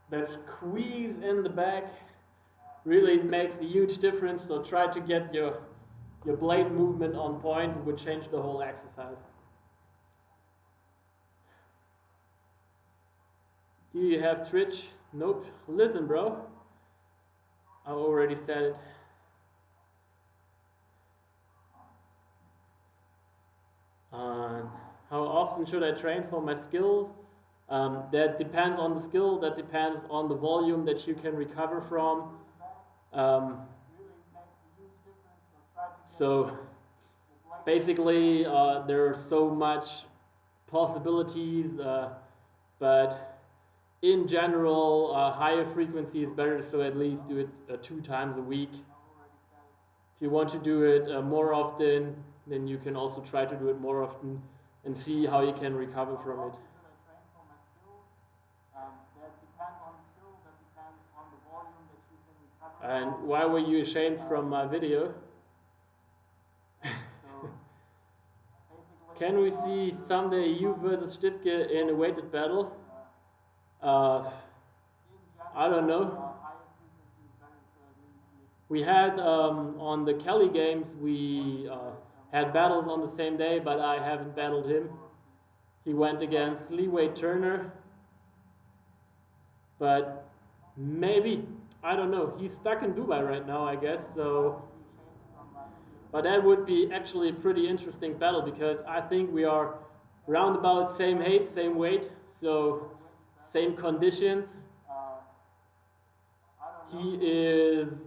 S1: That squeeze in the back really makes a huge difference, so try to get your blade movement on point. It would change the whole exercise. Do you have Twitch? Nope. Listen, bro, I already said it. How often should I train for my skills? That depends on the skill, that depends on the volume that you can recover from. So basically there are so much possibilities, but in general higher frequency is better, so at least do it 2 times a week. If you want to do it more often, then you can also try to do it more often and see how you can recover from it. And why were you ashamed from my video? Can we see someday you versus Stipke in a weighted battle? I don't know. We had on the Kelly games, we had battles on the same day, but I haven't battled him. He went against Leeway Turner, but maybe, I don't know. He's stuck in Dubai right now, I guess, so. But that would be actually a pretty interesting battle because I think we are round about same height, same weight, so same conditions. He is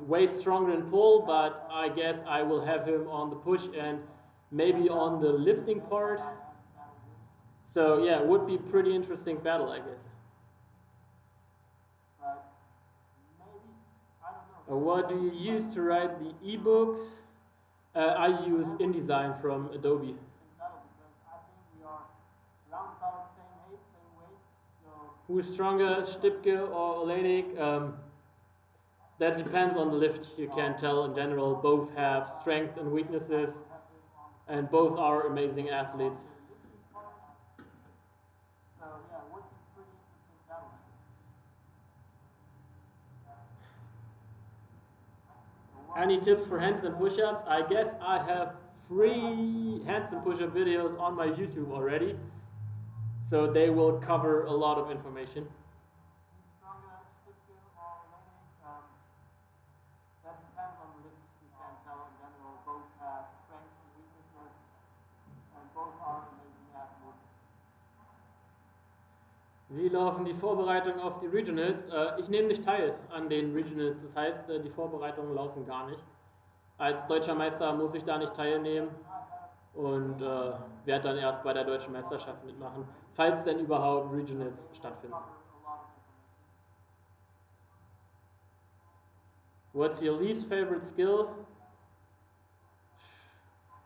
S1: way stronger in pull, but I guess I will have him on the push and maybe on the lifting part. So yeah, it would be a pretty interesting battle, I guess. What do you use to write the ebooks? I use InDesign from Adobe. Who's stronger, Stipke or Olenek? That depends on the lift. You can't tell in general. Both have strengths and weaknesses, and both are amazing athletes. Any tips for handstand push-ups? I guess I have 3 handstand push-up videos on my YouTube already, so they will cover a lot of information. Wie laufen die Vorbereitungen auf die Regionals? Ich nehme nicht teil an den Regionals, das heißt, die Vorbereitungen laufen gar nicht. Als deutscher Meister muss ich da nicht teilnehmen und werde dann erst bei der deutschen Meisterschaft mitmachen, falls denn überhaupt Regionals stattfinden. What's your least favorite skill?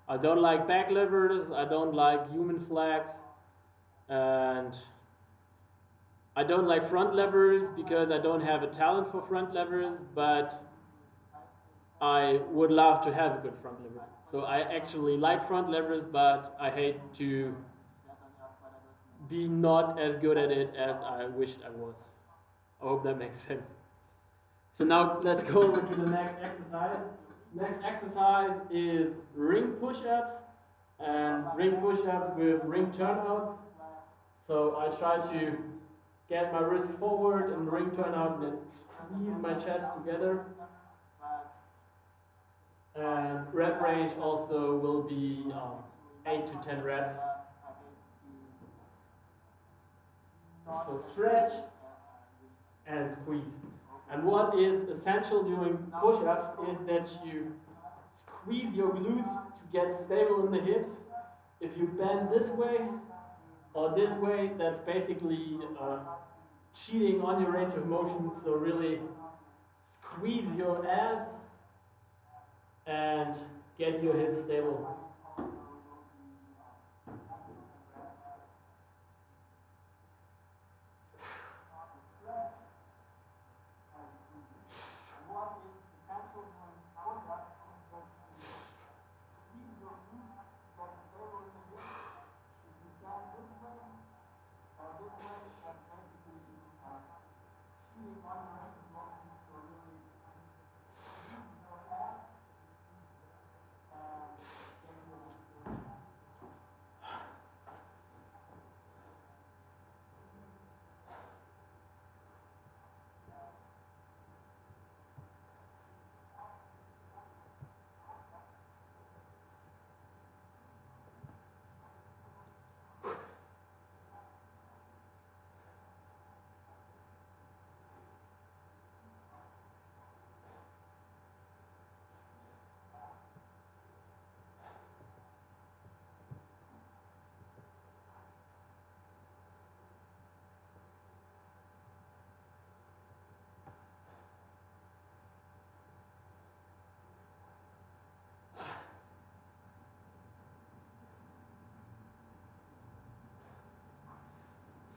S1: I don't like back levers, I don't like human flags, and I don't like front levers because I don't have a talent for front levers, but I would love to have a good front lever. So I actually like front levers, but I hate to be not as good at it as I wished I was. I hope that makes sense. So now let's go over to the next exercise. Next exercise is ring push-ups, and ring push-ups with ring turnouts. So I try to get my wrists forward and ring turnout and then squeeze my chest together. And rep range also will be 8 to 10 reps. So stretch and squeeze. And what is essential during push-ups is that you squeeze your glutes to get stable in the hips. If you bend this way or this way, that's basically cheating on your range of motion. So really squeeze your ass and get your hips stable.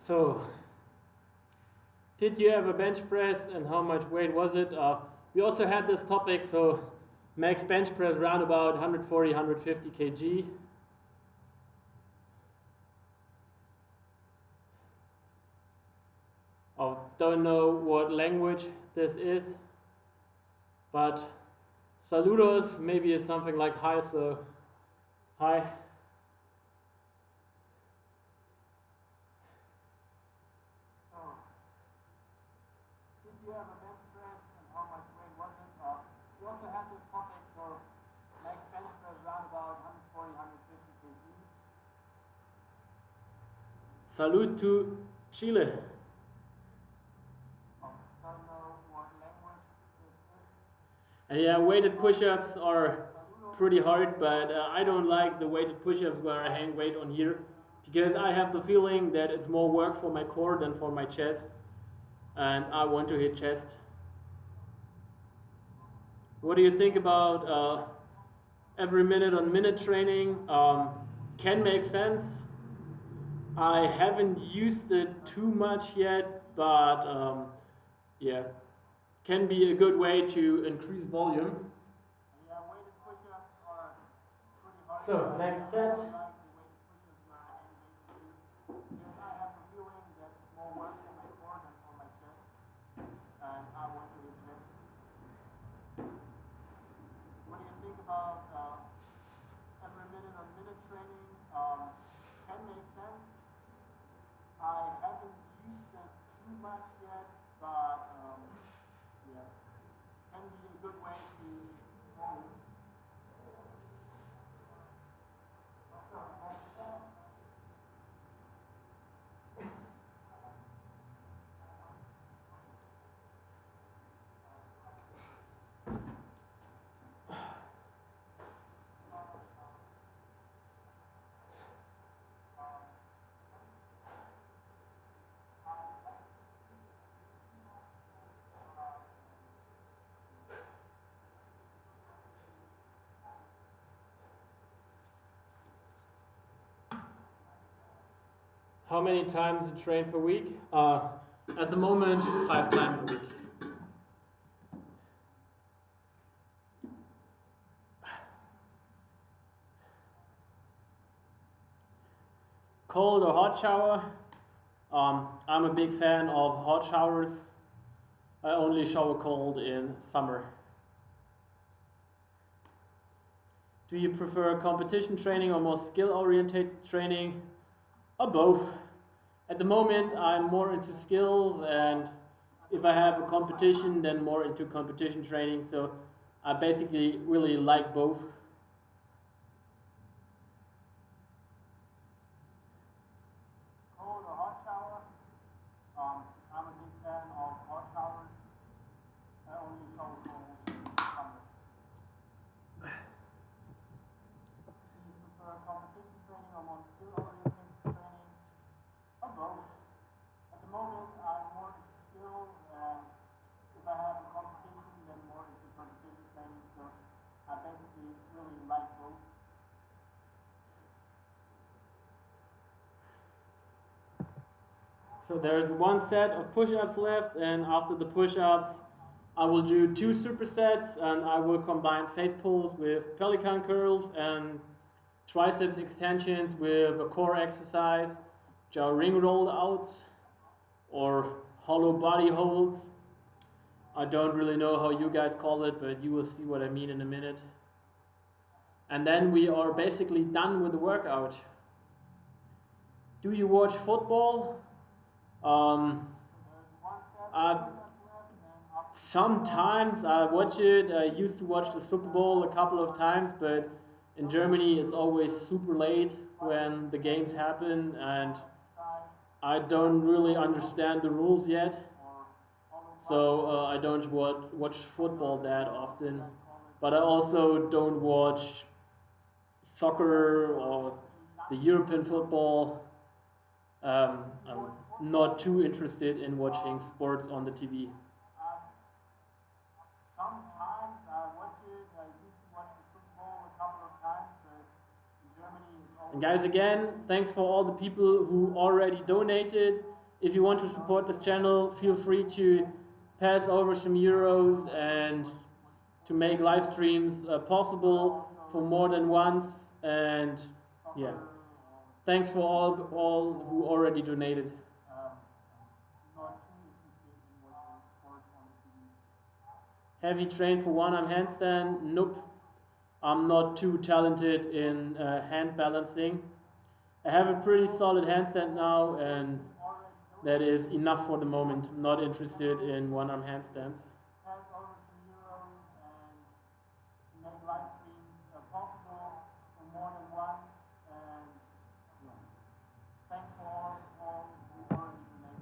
S1: So, did you ever bench press and how much weight was it? We also had this topic, so max bench press around about 140, 150 kg. don't know what language this is, but saludos maybe is something like hi, so hi.
S2: So, did you have a bench press and how much weight was it? We also have this topic, so max bench press around about 140, 150 kg.
S1: Salute to Chile.
S2: Don't know what language this is.
S1: And yeah, weighted push-ups are pretty hard, but I don't like the weighted push-ups where I hang weight on here because I have the feeling that it's more work for my core than for my chest, and I want to hit chest. What do you think about every minute on minute training? Can make sense. I haven't used it too much yet, but yeah, can be a good way to increase volume.
S2: Yeah, weighted push-ups are pretty hard.
S1: So, next set.
S2: I like the weighted push-ups where I hang weight on here because I have the feeling that it's more work for my core than for my chest, and I want to hit chest. What do you think about every minute on minute training? Can make sense. I haven't used it too much yet, but yeah, can be a good way to increase volume.
S1: How many times you train per week? At the moment, 5 times a week. Cold or hot shower? I'm a big fan of hot showers. I only shower cold in summer. Do you prefer competition training or more skill-oriented training? Or both. At the moment, I'm more into skills, and if I have a competition, then more into competition training. So I basically really like both.
S2: Cold or hot shower? I'm a big fan of hot showers. I only shower cold in summer. Do you prefer competition training or more skill-oriented training? Or both. At the moment, I'm more into skills, and if I have a competition, then more into competition training. So I basically really like both.
S1: So there's one set of push-ups left, and after the push-ups, I will do 2 supersets, and I will combine face pulls with pelican curls and triceps extensions with a core exercise, which are ring roll outs or hollow body holds. I don't really know how you guys call it, but you will see what I mean in a minute. And then we are basically done with the workout. Do you watch football? Sometimes I watch it. I used to watch the Super Bowl a couple of times, but in Germany it's always super late when the games happen, and I don't really understand the rules yet. So I don't watch football that often. But I also don't watch soccer or the European football. I'm not too interested in watching sports on the TV.
S2: Sometimes I watch it. I used to watch the Super Bowl a couple of times, but in Germany it's always.
S1: And guys, again, thanks for all the people who already donated. If you want to support this channel, feel free to pass over some euros and to make live streams possible for more than once. And yeah, thanks for all who already donated.
S2: Not too interested
S1: Heavy train for one arm handstand? Nope. I'm not too talented in hand balancing. I have a pretty solid handstand now, and that is enough for the moment. I'm not interested in one arm handstands.
S2: Has over some euros and to make live streams possible for more than once. And yeah, thanks for all who already donated.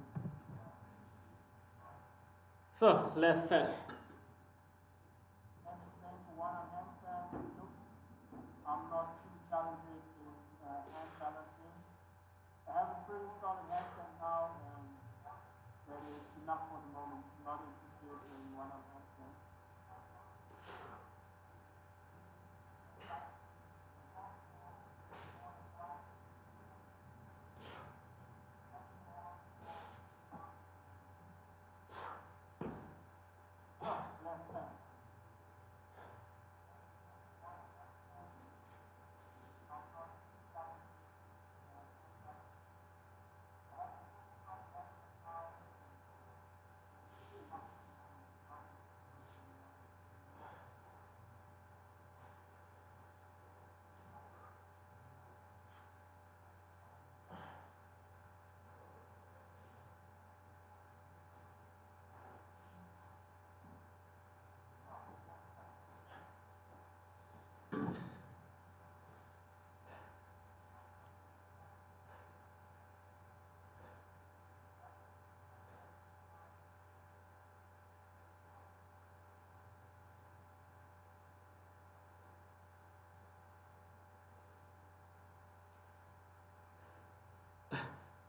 S1: So, last set.
S2: And the same for one on handstand. Nope, I'm not too talented in hand balancing. I have a pretty solid handstand now, and that is enough for the moment. Not interested in one on handstand. Last set.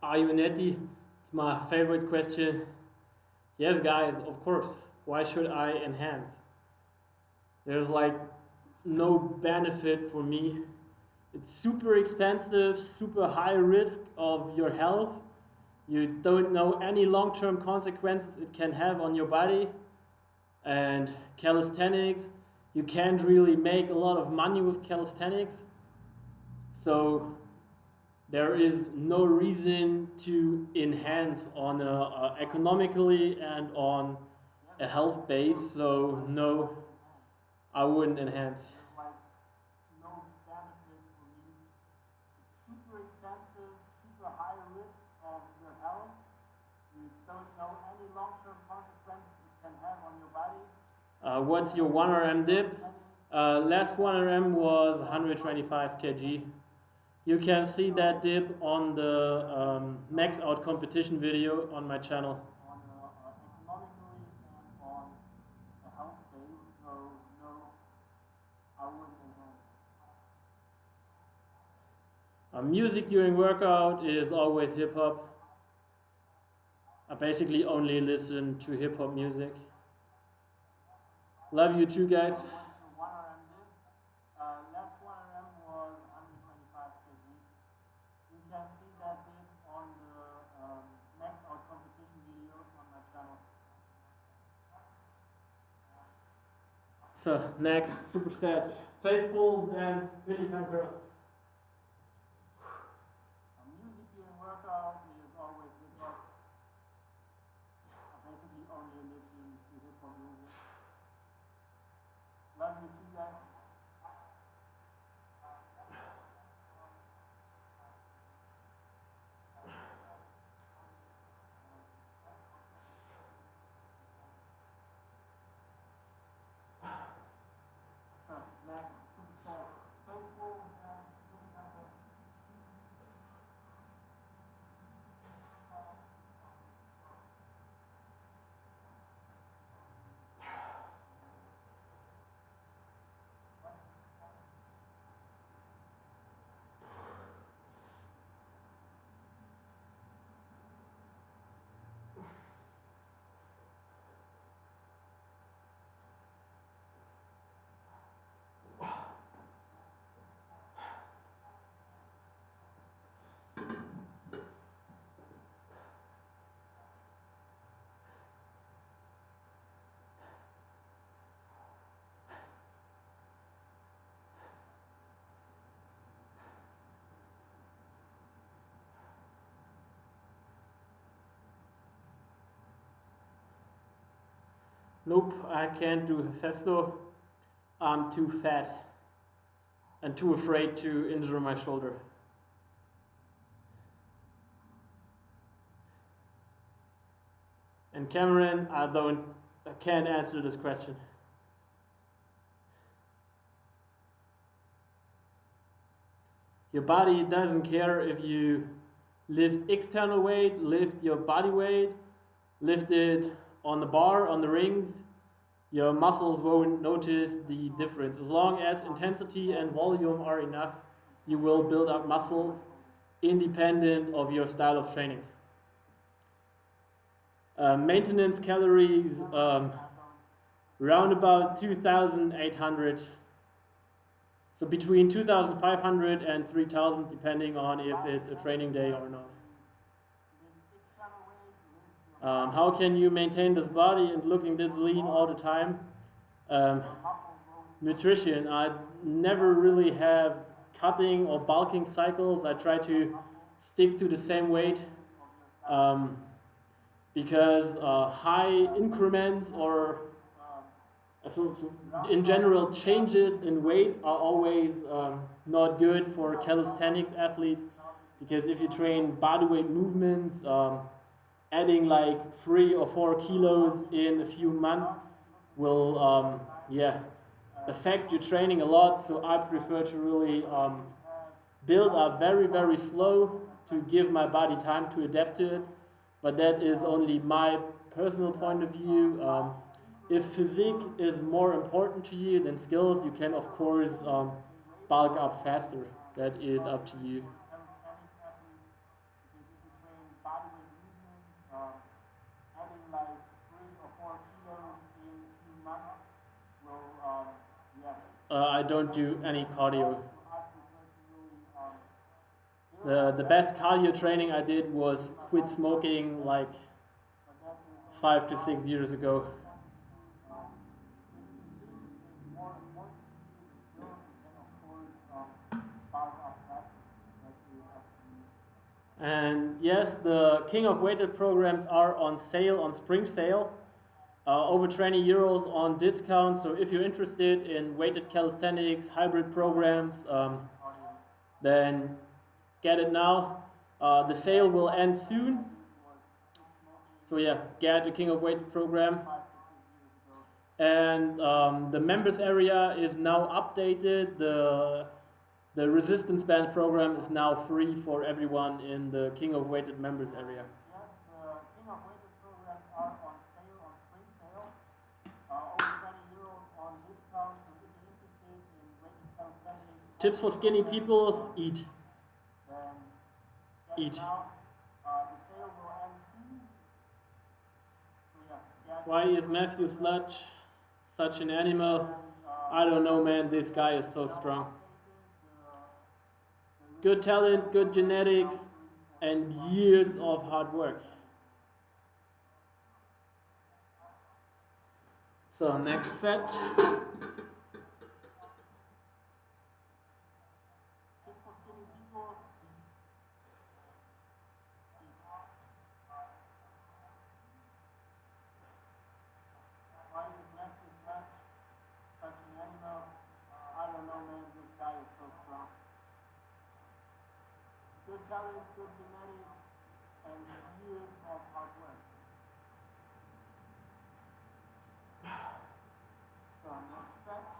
S1: Are you Netty? It's my favorite question. Yes, guys, of course. Why should I enhance? There's like no benefit for me. It's super expensive, super high risk of your health. You don't know any long term consequences it can have on your body. And calisthenics, you can't really make a lot of money with calisthenics. So there is no reason to enhance on a economically and on a health base. So no, I wouldn't enhance.
S2: There's like no benefit for me. It's super expensive, super high risk of your health. You don't know any long-term consequences it can have on your body.
S1: What's your 1RM dip? Last 1RM was 125 kg. You can see that dip on the max out competition video on my channel.
S2: On economically and on a health base, so no, I wouldn't enhance.
S1: Music during workout is always hip hop. I basically only listen to hip hop music. Love you too, guys.
S2: What's your 1RM dip? Last 1RM was 125 kg. You can see that dip on the max out competition video on my channel.
S1: So, next superset face pulls and pelican curls.
S2: Music during workout is always hip hop. I basically only listen to hip hop music. Love you too, guys. So, next superset face pull and pelican curls.
S1: Nope, I can't do Festo. I'm too fat and too afraid to injure my shoulder. And Cameron, I can't answer this question. Your body doesn't care if you lift external weight, lift your body weight, lift it on the bar, on the rings. Your muscles won't notice the difference. As long as intensity and volume are enough, you will build up muscles independent of your style of training. Maintenance calories, around about 2,800. So between 2,500 and 3,000, depending on if it's a training day or not. How can you maintain this body and looking this lean all the time? Nutrition. I never really have cutting or bulking cycles. I try to stick to the same weight because high increments or so in general changes in weight are always not good for calisthenics athletes, because if you train bodyweight movements, adding like 3 or 4 kilos in a few months will affect your training a lot. So I prefer to really build up very, very slow to give my body time to adapt to it. But that is only my personal point of view. If physique is more important to you than skills, you can of course bulk up faster. That is up to you. I don't do any cardio. The best cardio training I did was quit smoking like 5 to 6 years ago. And yes, the King of Weighted programs are on sale, on spring sale. Over 20 euros on discount. So if you're interested in weighted calisthenics, hybrid programs, then get it now. The sale will end soon. So yeah, get the King of Weighted program. And the members area is now updated. The resistance band program is now free for everyone in the King of Weighted members area.
S2: Yes, the King of Weighted programs are on sale, on spring sale. Over 20 euros on discount. So if you're interested in weighted calisthenics.
S1: Tips for skinny people: eat.
S2: Then eat. Now, the sale will end soon. So yeah,
S1: why is Matthew Sludge such an animal? I don't know, man. This guy is so strong. Good talent, good genetics, and years of hard work. So next set.
S2: Tips for skinny people. Why is Matthew Sludge such an animal? I don't know, man. This guy is so strong. Good talent, good genetics, and years of hard work. So next set.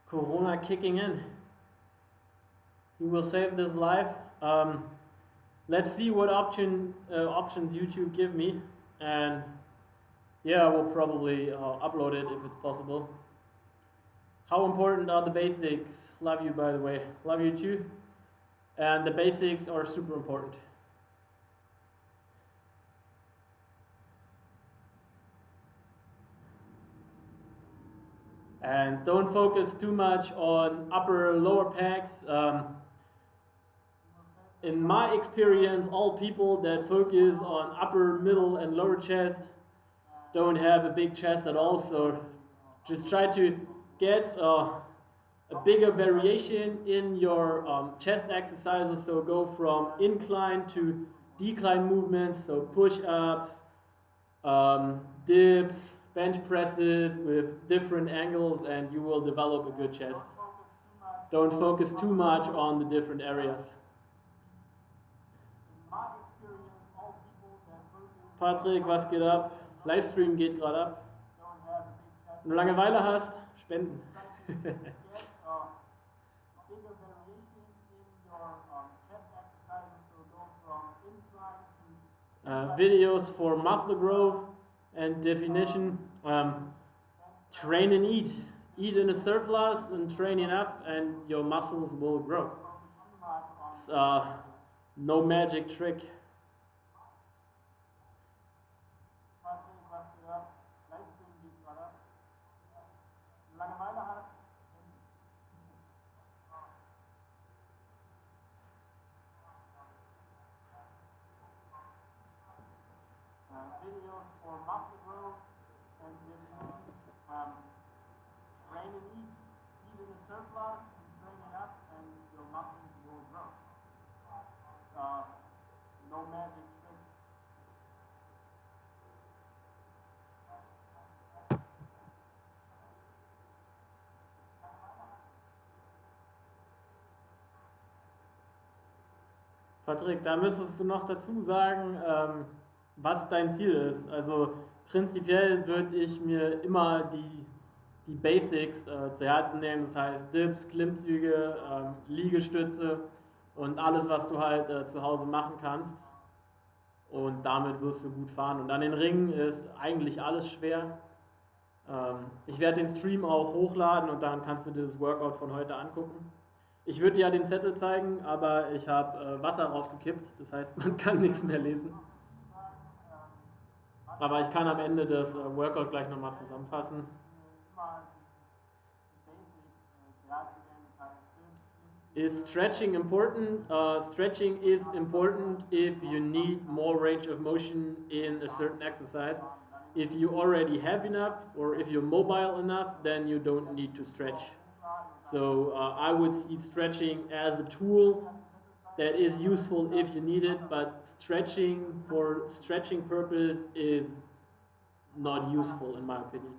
S1: Corona kicking in. He will save this life. let's see what options YouTube give me, and yeah, I will probably upload it if it's possible. How important are the basics? Love you, by the way. Love you too. And the basics are super important. And don't focus too much on upper lower pecs. In my experience, all people that focus on upper, middle, and lower chest don't have a big chest at all. So just try to get a bigger variation in your chest exercises. So go from incline to decline movements. So push-ups, dips, bench presses with different angles, and you will develop a good chest. Don't focus too much on the different areas. Patrick, was geht ab? Livestream geht gerade ab. Wenn du Langeweile hast, spenden. Videos for muscle growth and definition. Train and eat. Eat in a surplus and train enough, and your muscles will grow. It's no magic trick.
S2: Videos for muscle growth and definition. Train and eat. Eat in a surplus and train enough, and your muscles will grow. It's no magic trick.
S1: Patrick, da müsstest du noch dazu sagen, was dein Ziel ist. Also prinzipiell würde ich mir immer die Basics zu Herzen nehmen, das heißt Dips, Klimmzüge, Liegestütze und alles, was du halt zu Hause machen kannst. Und damit wirst du gut fahren. Und an den Ringen ist eigentlich alles schwer. Ich werde den Stream auch hochladen und dann kannst du dir das Workout von heute angucken. Ich würde dir ja den Zettel zeigen, aber ich habe Wasser raufgekippt, das heißt, man kann nichts mehr lesen. Aber ich kann am Ende das Workout gleich nochmal zusammenfassen. Is stretching important? Stretching is important if you need more range of motion in a certain exercise. If you already have enough, or if you're mobile enough, then you don't need to stretch. So I would see stretching as a tool that is useful if you need it, but stretching for stretching purpose is not useful in my opinion.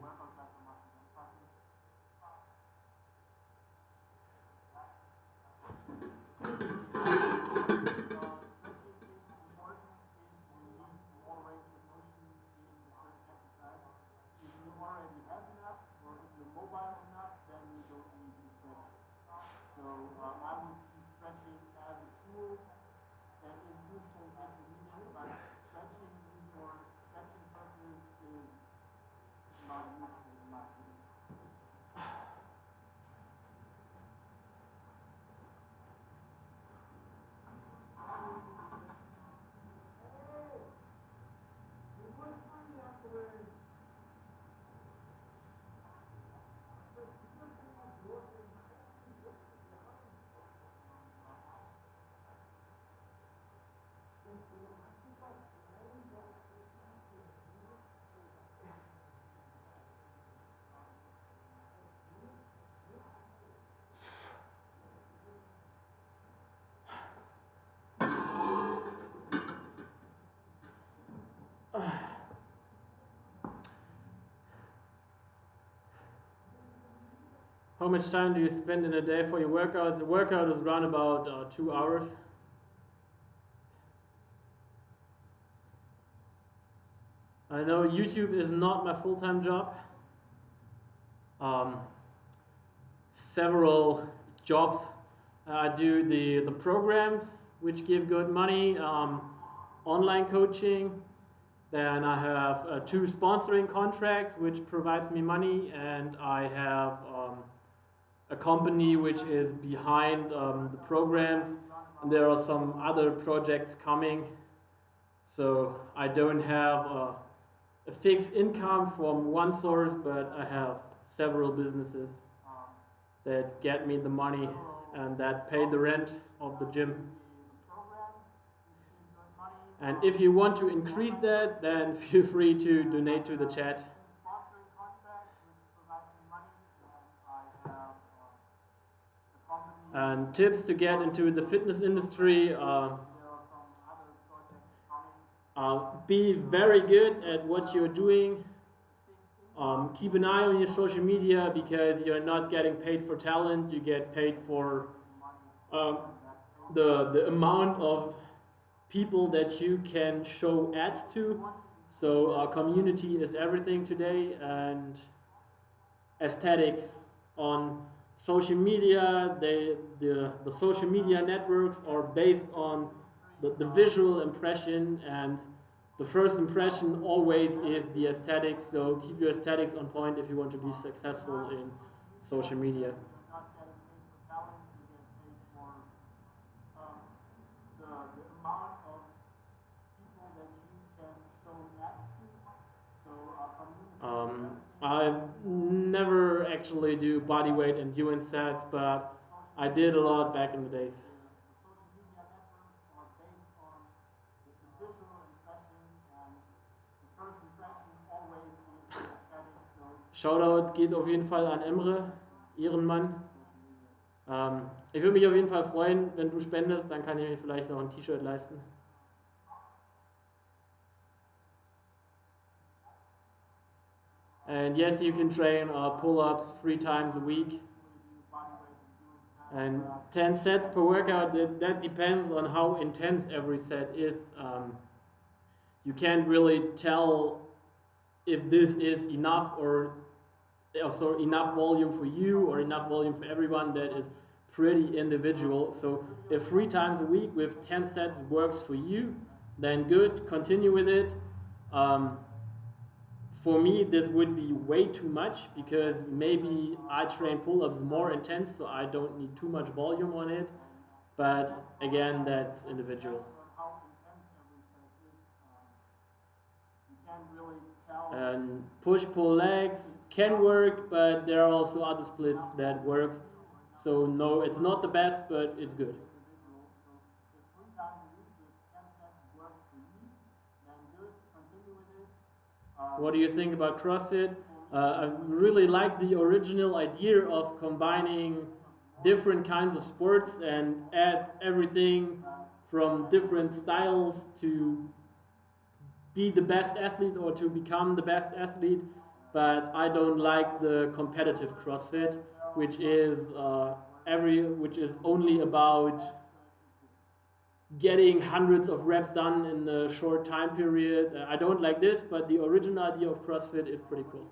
S1: How much time do you spend in a day for your workouts? The workout is around about 2 hours. I know YouTube is not my full-time job. Several jobs. I do the programs which give good money, online coaching. Then I have 2 sponsoring contracts, which provides me money, and I have a company which is behind the programs, and there are some other projects coming. So I don't have a fixed income from one source, but I have several businesses that get me the money and that pay the rent of the gym. And if you want to increase that, then feel free to donate to the chat. And tips to get into the fitness industry: be very good at what you're doing. Keep an eye on your social media, because you're not getting paid for talent, you get paid for the amount of people that you can show ads to. So community is everything today, and aesthetics on social media. The social media networks are based on the visual impression, and the first impression always is the aesthetics. So keep your aesthetics on point if you want to be successful in social media. I never actually do body weight endurance sets, but I did a lot back in the days. Shoutout geht auf jeden Fall an Emre, Ehrenmann. Ich würde mich auf jeden Fall freuen, wenn du spendest, dann kann ich mir vielleicht noch ein T-Shirt leisten. And yes, you can train pull-ups 3 times a week. And 10 sets per workout, that depends on how intense every set is. You can't really tell if this is enough or also enough volume for you or enough volume for everyone. That is pretty individual. So if 3 times a week with 10 sets works for you, then good, continue with it. For me, this would be way too much, because maybe I train pull-ups more intense, so I don't need too much volume on it. But again, that's individual. And push-pull legs can work, but there are also other splits that work. So no, it's not the best, but it's good. What do you think about CrossFit? I really like the original idea of combining different kinds of sports and add everything from different styles to be the best athlete or to become the best athlete. But I don't like the competitive CrossFit, which is only about getting hundreds of reps done in a short time period. I don't like this, but the original idea of CrossFit is pretty cool.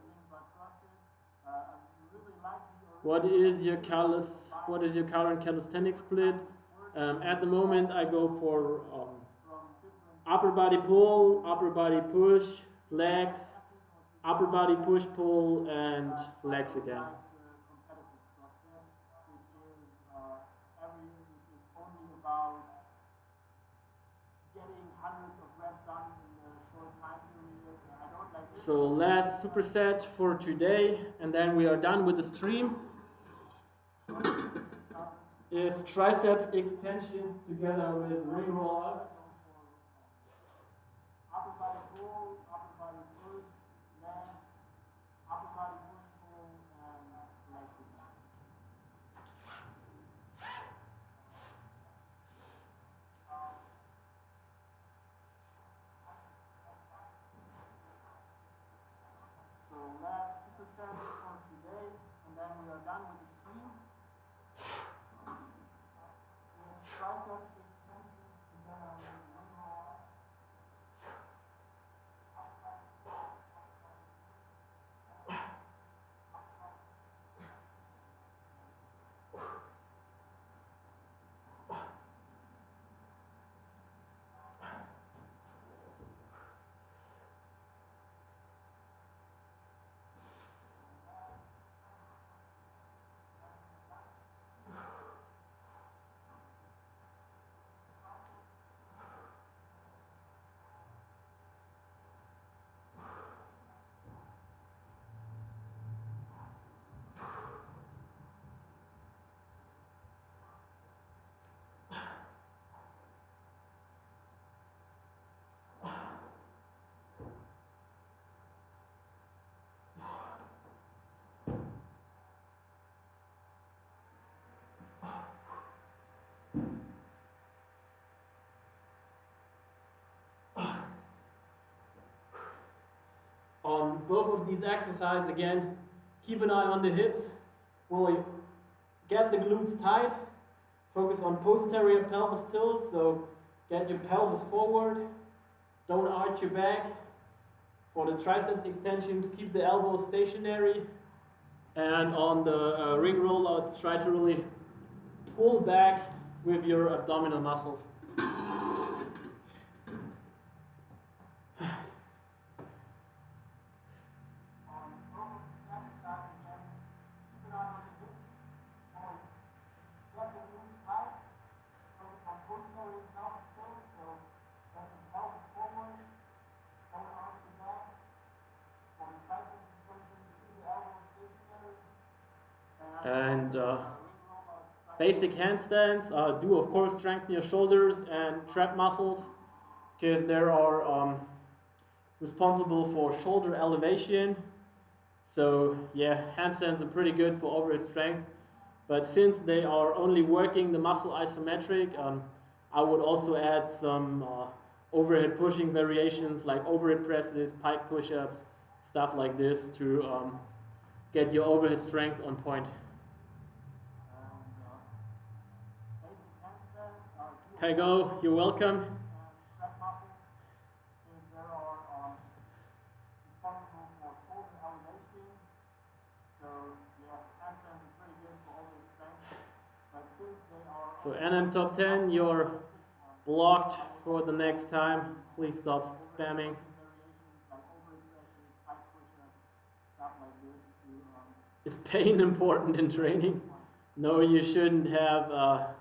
S1: What is your current calisthenics split? At the moment, I go for upper body pull, upper body push, legs, upper body push pull, and legs again. So last superset for today, and then we are done with the stream, is triceps extensions together with ring roll-ups. Upper body pull, upper body push, legs, upper body push pull, and legs again. So last superset for today, and then we are done with the stream. Is triceps extensions together with On both of these exercises, again, keep an eye on the hips. Really get the glutes tight. Focus on posterior pelvis tilt, so get your pelvis forward. Don't arch your back. For the triceps extensions, keep the elbows stationary. And on the ring rollouts, try to really pull back with your abdominal muscles. And basic handstands, do of course strengthen your shoulders and trap muscles because they are responsible for shoulder elevation. So yeah, handstands are pretty good for overhead strength, but since they are only working the muscle isometric, I would also add some overhead pushing variations like overhead presses, pike push-ups, stuff like this to get your overhead strength on point. Okay, go. You're welcome. So NM top 10, you're blocked for the next time. Please stop spamming. Is pain important in training? No, you shouldn't have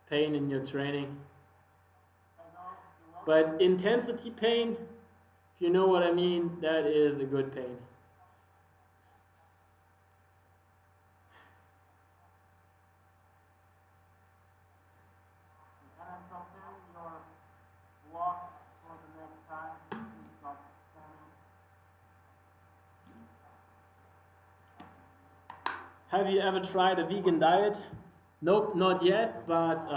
S1: pain in your training. But intensity pain, if you know what I mean, that is a good pain. Have you ever tried a vegan diet? Nope, not yet, but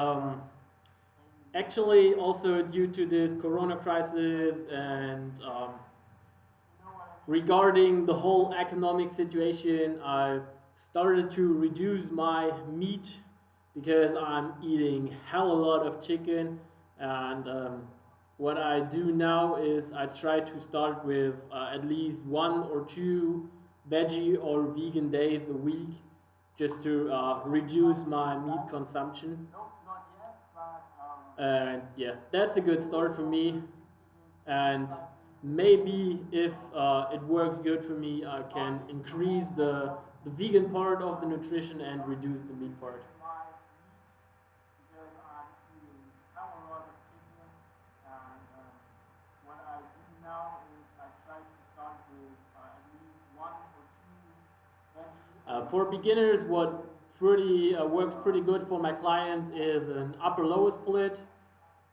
S1: actually also due to this corona crisis and regarding the whole economic situation, I started to reduce my meat because I'm eating hell a lot of chicken, and what I do now is I try to start with at least 1 or 2 veggie or vegan days a week just to reduce my meat consumption. And yeah, that's a good start for me, and maybe if it works good for me, I can increase the vegan part of the nutrition and reduce the meat part. For beginners, what works pretty good for my clients is an upper-lower split.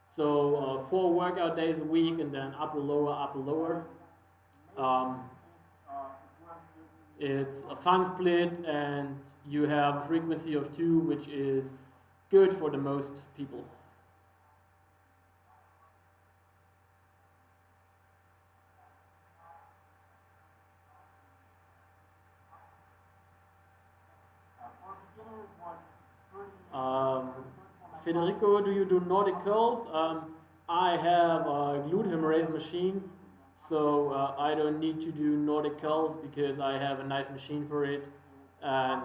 S1: So 4 workout days a week and then upper-lower. It's a fun split and you have a frequency of 2, which is good for the most people. Federico, do you do Nordic curls? I have a glute ham raise machine, so I don't need to do Nordic curls because I have a nice machine for it. And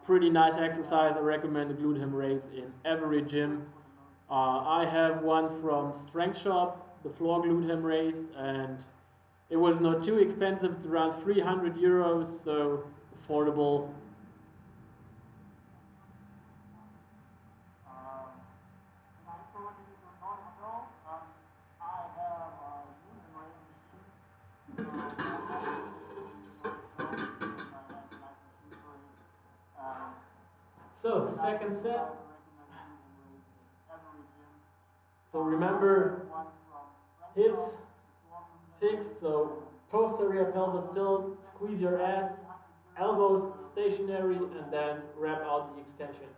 S1: pretty nice exercise. I recommend the glute ham raise in every gym. I have one from Strength Shop, the floor glute ham raise, and it was not too expensive. It's around 300 euros, so affordable. So, second set. So remember, hips fixed, so posterior pelvis tilt, squeeze your ass, elbows stationary, and then wrap out the extensions.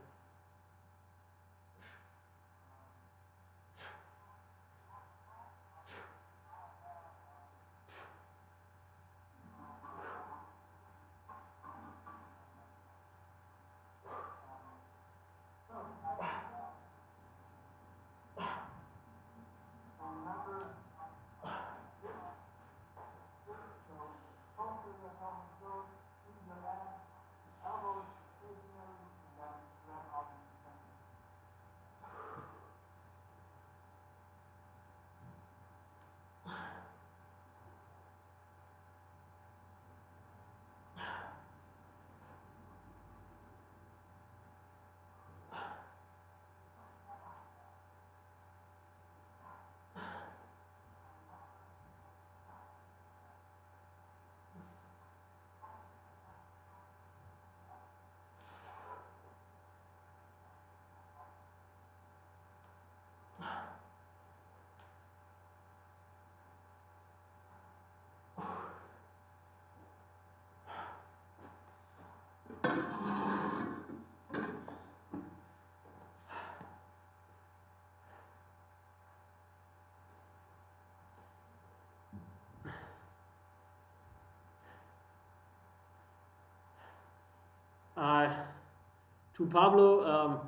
S1: To Pablo,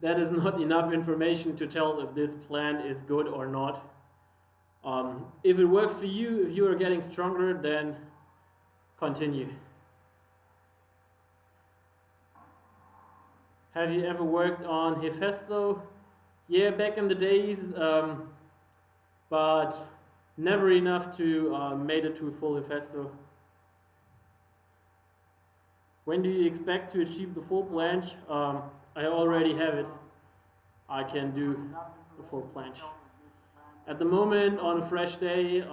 S1: that is not enough information to tell if this plan is good or not. If it works for you, if you are getting stronger, then continue. Have you ever worked on Hephaestus? Yeah, back in the days, but never enough to made it to a full Hephaestus. When do you expect to achieve the full planche? I already have it. I can do the full planche. At the moment, on a fresh day,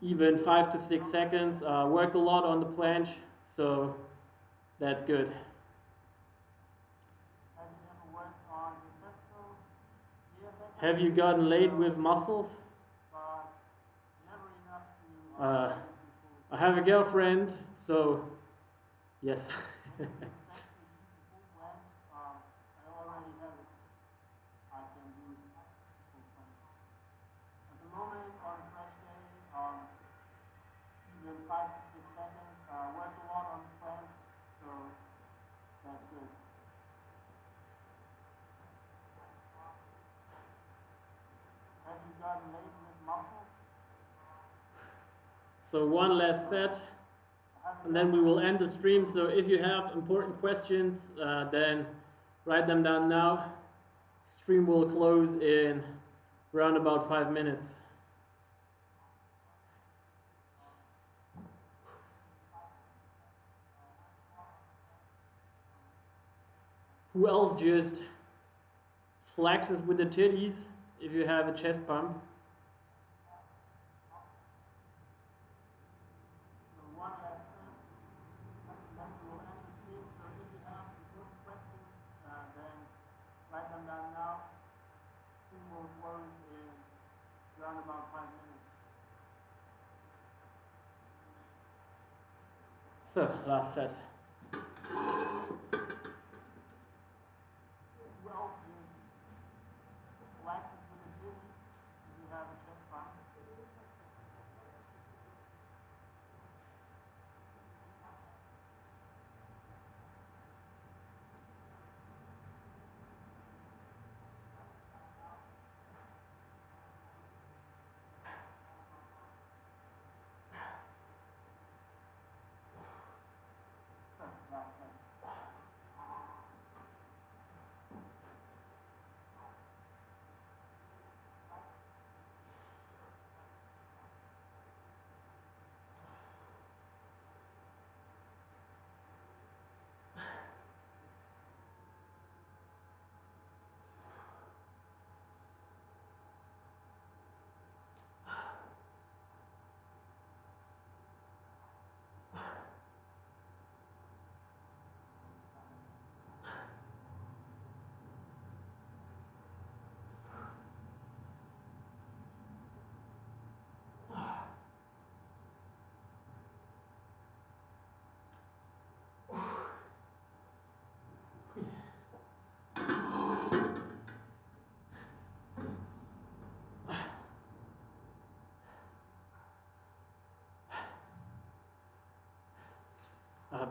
S1: even 5 to 6 seconds. Worked a lot on the planche, so that's good. Have you gotten laid with muscles? I have a girlfriend, so yes. So one last set, and then we will end the stream. So if you have important questions, then write them down now. Stream will close in around about 5 minutes. Who else just flexes with the titties if you have a chest pump? So, last set.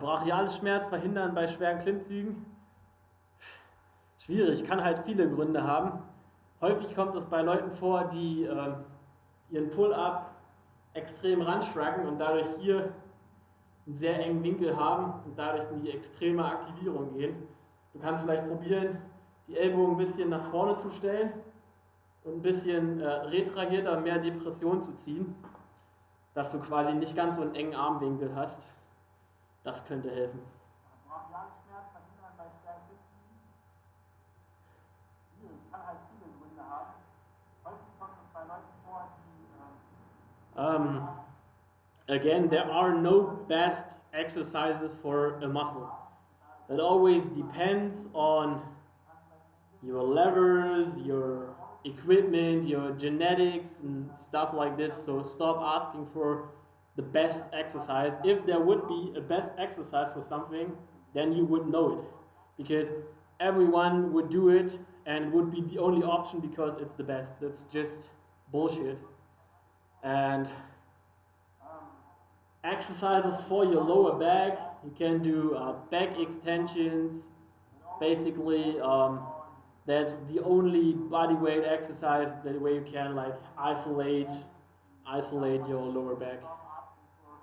S1: Brachialschmerz verhindern bei schweren Klimmzügen? Schwierig, kann halt viele Gründe haben. Häufig kommt es bei Leuten vor, die ihren Pull-Up extrem ranstracken und dadurch hier einen sehr engen Winkel haben und dadurch in die extreme Aktivierung gehen. Du kannst vielleicht probieren, die Ellbogen ein bisschen nach vorne zu stellen und ein bisschen retrahierter mehr Depression zu ziehen, dass du quasi nicht ganz so einen engen Armwinkel hast. Das könnte helfen. Brachialschmerz verhindern bei schweren Klimmzügen? Schwierig, kann halt viele Gründe haben. Häufig kommt es bei Leuten vor, die again, there are no best exercises for a muscle. That always depends on your levers, your equipment, your genetics and stuff like this. So stop asking for the best exercise. If there would be a best exercise for something, then you would know it. Because everyone would do it and it would be the only option because it's the best. That's just bullshit. And exercises for your lower back. You can do back extensions. Basically, that's the only body weight exercise that way you can like isolate your lower back.
S2: Stop asking for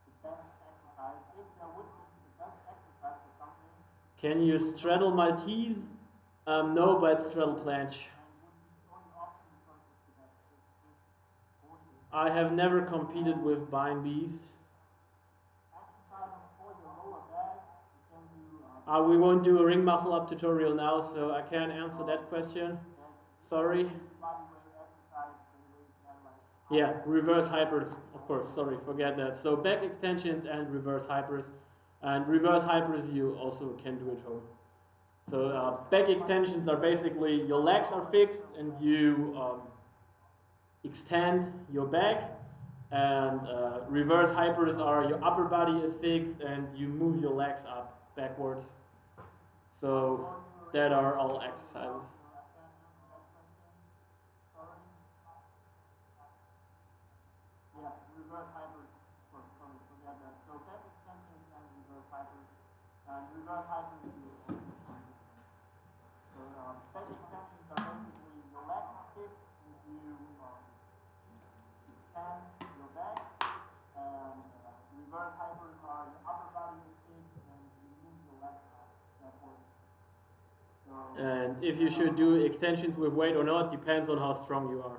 S2: the best exercise. If there would be the best exercise for something,
S1: Can you straddle Maltese? No, but straddle planche.
S2: and would be the only option because it's just bullshit.
S1: I have never competed with bind bees.
S2: Exercises for your lower back, you can do
S1: We won't do a ring muscle up tutorial now, so I can't answer that question. Sorry.
S2: body weight exercise the way you can like
S1: Yeah, reverse hypers, of course. Sorry, forget that. So back extensions and reverse hypers. And reverse hypers you also can do at home. So back extensions are basically your legs are fixed and you extend your back. And reverse hypers are your upper body is fixed and you move your legs up backwards. So that are all exercises.
S2: Yeah, reverse hypers. Sorry, forget that. So back extensions and reverse hypers. And reverse hypers you also can do. So back extensions are basically your legs are fixed and you extend your back. And reverse hypers are your upper body is fixed and you move your legs up backwards. So
S1: And if you should do extensions with weight or not depends on how strong you are.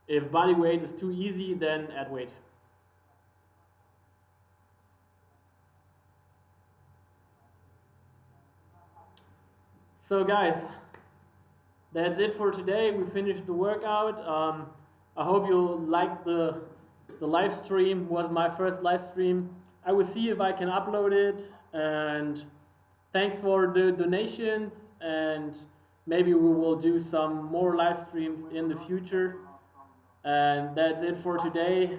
S1: If body weight is too easy, then add weight. So guys, that's it for today. We finished the workout. I hope you liked the live stream. Was my first live stream. I will see if I can upload it. And thanks for the donations. And maybe we will do some more live streams in the future. And that's it for today.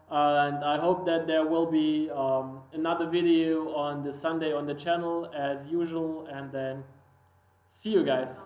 S1: And I hope that there will be another video on the Sunday on the channel as usual. And then see you guys.